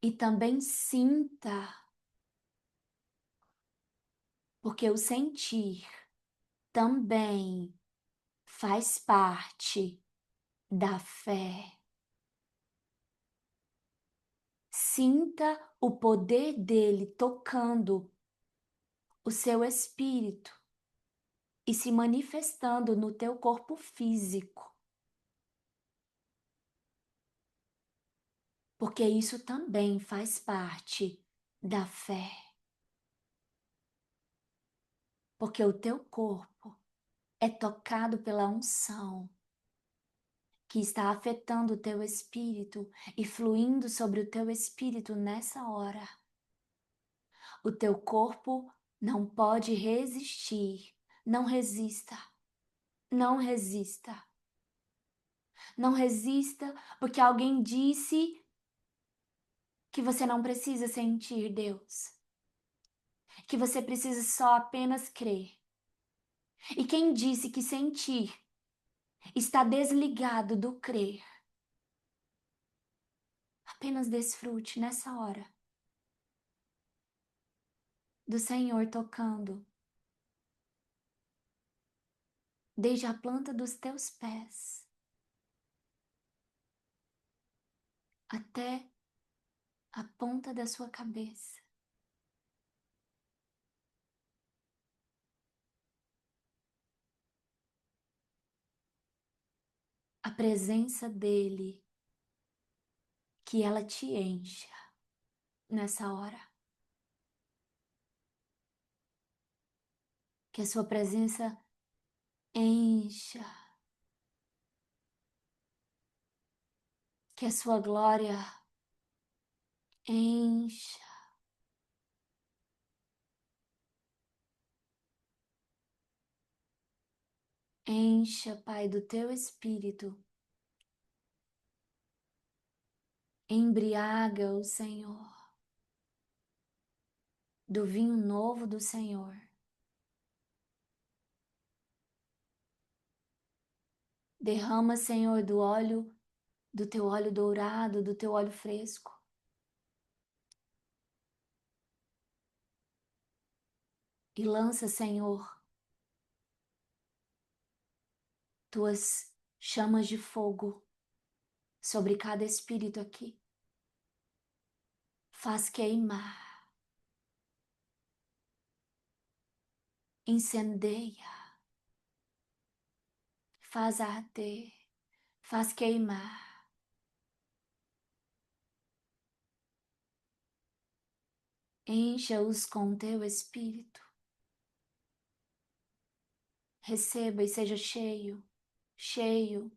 e também sinta, porque o sentir também faz parte da fé. Sinta o poder dele tocando o seu espírito e se manifestando no teu corpo físico. Porque isso também faz parte da fé. Porque o teu corpo é tocado pela unção que está afetando o teu espírito e fluindo sobre o teu espírito nessa hora. O teu corpo não pode resistir. Não resista. Não resista. Não resista porque alguém disse que você não precisa sentir Deus, que você precisa só apenas crer. E quem disse que sentir está desligado do crer, apenas desfrute nessa hora do Senhor tocando desde a planta dos teus pés até a ponta da sua cabeça. A presença dele, que ela te encha nessa hora. Que a sua presença encha. Que a sua glória encha. Encha, Pai, do teu espírito. Embriaga o Senhor do vinho novo do Senhor. Derrama, Senhor, do teu óleo dourado, do teu óleo fresco. E lança, Senhor, tuas chamas de fogo sobre cada espírito aqui. Faz queimar, incendeia, faz arder, faz queimar. Encha-os com teu espírito. Receba e seja cheio, cheio,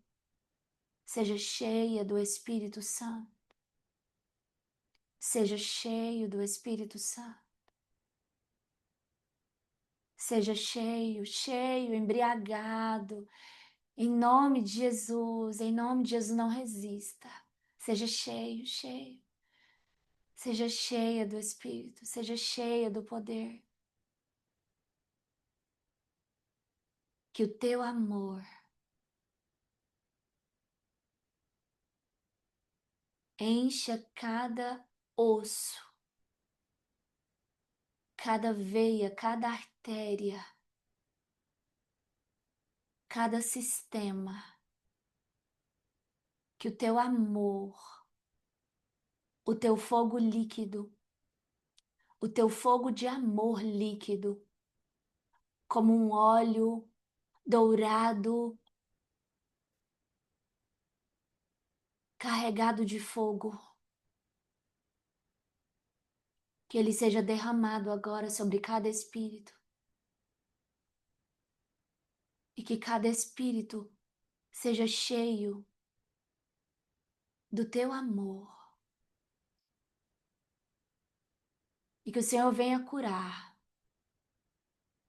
seja cheia do Espírito Santo. Seja cheio do Espírito Santo. Seja cheio, cheio, embriagado. Em nome de Jesus, não resista. Seja cheio, cheio. Seja cheia do Espírito, seja cheia do poder. Que o teu amor encha cada osso, cada veia, cada artéria, cada sistema. Que o teu amor, o teu fogo líquido, o teu fogo de amor líquido, como um óleo dourado, carregado de fogo, que ele seja derramado agora sobre cada espírito. E que cada espírito seja cheio do teu amor. E que o Senhor venha curar.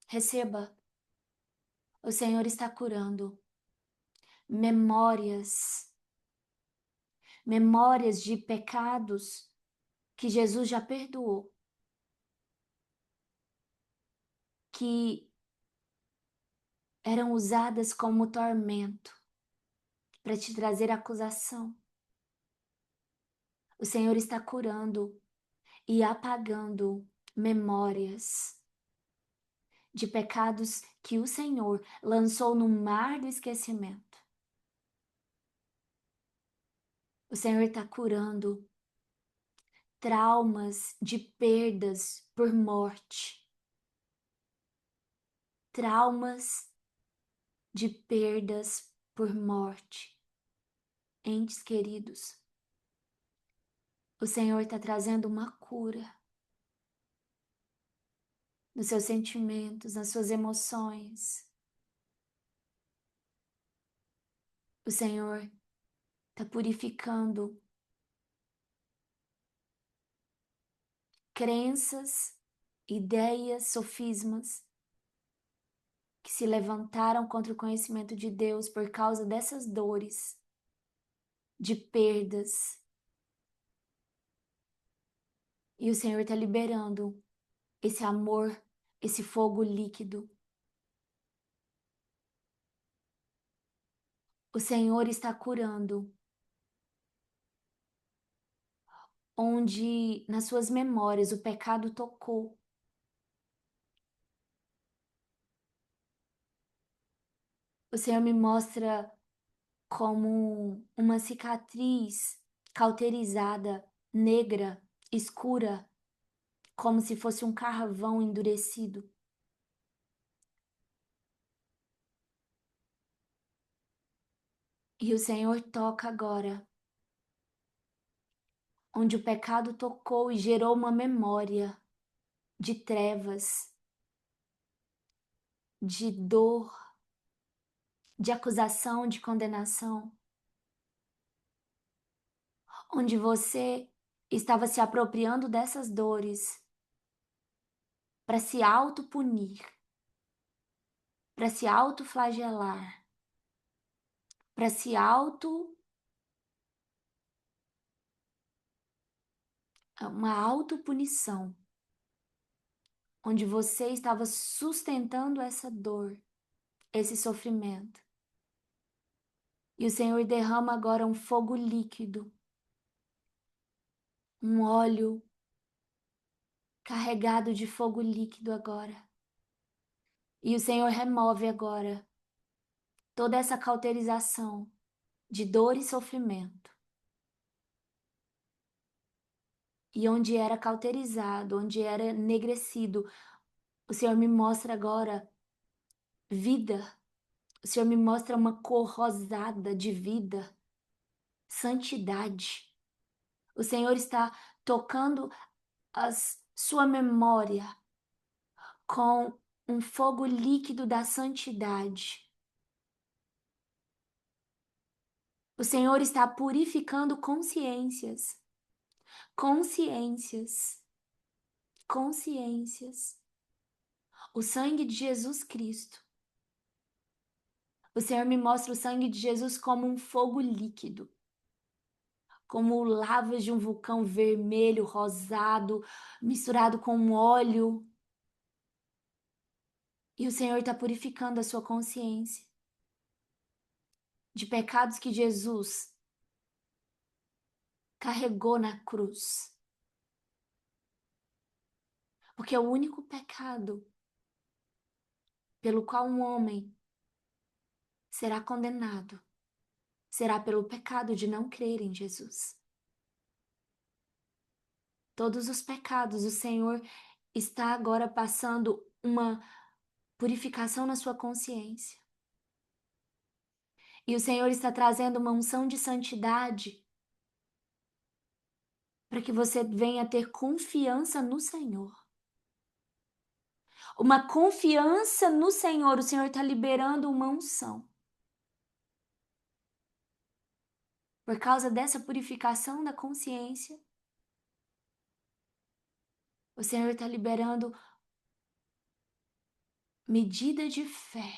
Receba. O Senhor está curando memórias, memórias de pecados que Jesus já perdoou, que eram usadas como tormento para te trazer acusação. O Senhor está curando e apagando memórias de pecados que o Senhor lançou no mar do esquecimento. O Senhor está curando traumas de perdas por morte. Traumas de perdas por morte. Entes queridos, o Senhor está trazendo uma cura nos seus sentimentos, nas suas emoções. O Senhor está purificando crenças, ideias, sofismas que se levantaram contra o conhecimento de Deus por causa dessas dores de perdas. E o Senhor está liberando esse amor, esse fogo líquido. O Senhor está curando onde nas suas memórias o pecado tocou. O Senhor me mostra como uma cicatriz cauterizada, negra, escura, como se fosse um carvão endurecido. E o Senhor toca agora, onde o pecado tocou e gerou uma memória de trevas, de dor, de acusação, de condenação, onde você estava se apropriando dessas dores para se autopunir, para se autoflagelar, para se uma autopunição, onde você estava sustentando essa dor, esse sofrimento. E o Senhor derrama agora um fogo líquido, um óleo carregado de fogo líquido agora. E o Senhor remove agora toda essa cauterização de dor e sofrimento. E onde era cauterizado, onde era enegrecido, o Senhor me mostra agora vida. O Senhor me mostra uma cor rosada de vida, santidade. O Senhor está tocando sua memória com um fogo líquido da santidade. O Senhor está purificando consciências, consciências, consciências. O sangue de Jesus Cristo. O Senhor me mostra o sangue de Jesus como um fogo líquido, como lavas de um vulcão vermelho, rosado, misturado com óleo. E o Senhor está purificando a sua consciência de pecados que Jesus carregou na cruz. Porque é o único pecado pelo qual um homem será condenado será pelo pecado de não crer em Jesus. Todos os pecados, o Senhor está agora passando uma purificação na sua consciência. E o Senhor está trazendo uma unção de santidade para que você venha ter confiança no Senhor. Uma confiança no Senhor. O Senhor está liberando uma unção. Por causa dessa purificação da consciência, o Senhor está liberando medida de fé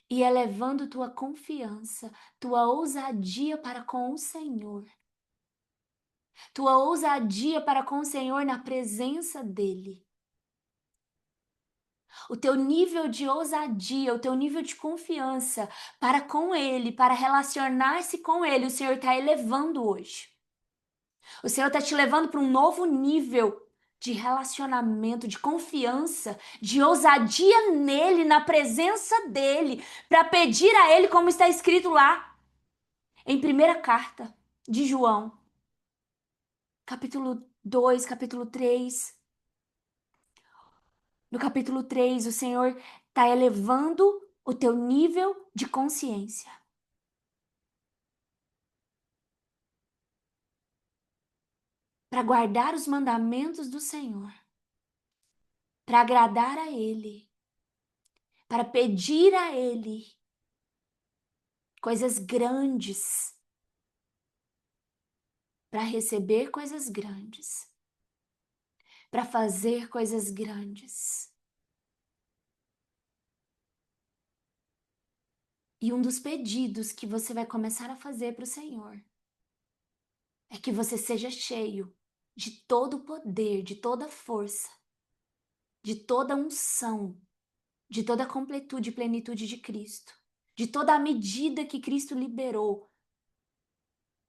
e elevando tua confiança, tua ousadia para com o Senhor. Tua ousadia para com o Senhor na presença dEle. O teu nível de ousadia, o teu nível de confiança para com Ele, para relacionar-se com Ele, o Senhor está elevando hoje. O Senhor está te levando para um novo nível de relacionamento, de confiança, de ousadia nele, na presença dEle, para pedir a Ele, como está escrito lá, em primeira carta de João, capítulo 2, capítulo 3. No capítulo 3, o Senhor está elevando o teu nível de consciência. Para guardar os mandamentos do Senhor. Para agradar a Ele. Para pedir a Ele coisas grandes. Para receber coisas grandes. Para fazer coisas grandes. E um dos pedidos que você vai começar a fazer para o Senhor é que você seja cheio de todo o poder, de toda a força, de toda a unção, de toda a completude e plenitude de Cristo, de toda a medida que Cristo liberou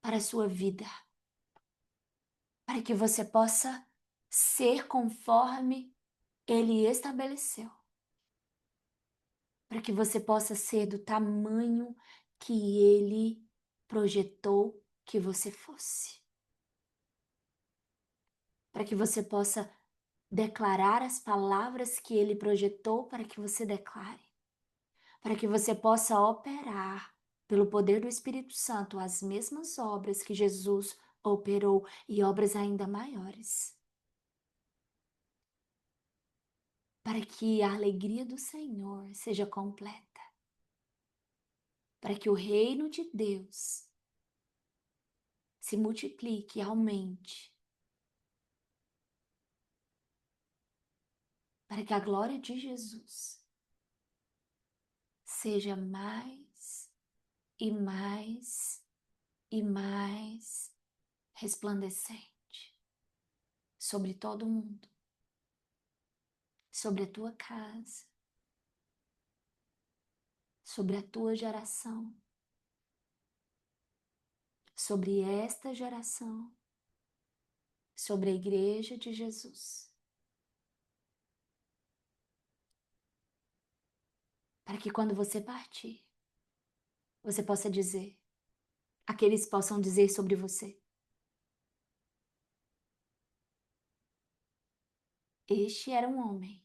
para a sua vida, para que você possa ser conforme Ele estabeleceu, para que você possa ser do tamanho que Ele projetou que você fosse, para que você possa declarar as palavras que Ele projetou para que você declare, para que você possa operar pelo poder do Espírito Santo as mesmas obras que Jesus operou e obras ainda maiores. Para que a alegria do Senhor seja completa, para que o reino de Deus se multiplique, aumente, para que a glória de Jesus seja mais e mais e mais resplandecente sobre todo mundo, sobre a tua casa, sobre a tua geração, sobre esta geração, sobre a igreja de Jesus. Para que quando você partir, você possa dizer, aqueles possam dizer sobre você: este era um homem,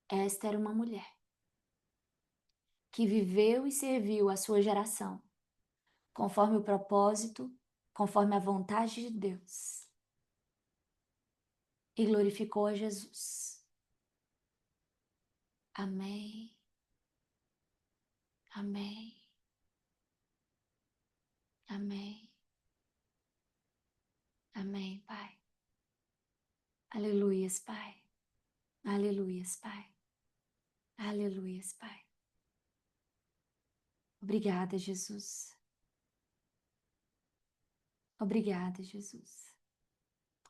esta era uma mulher, que viveu e serviu a sua geração, conforme o propósito, conforme a vontade de Deus, e glorificou a Jesus. Amém, amém, amém, amém, Pai. Aleluias, Pai. Aleluias, Pai. Aleluias, Pai. Obrigada, Jesus. Obrigada, Jesus.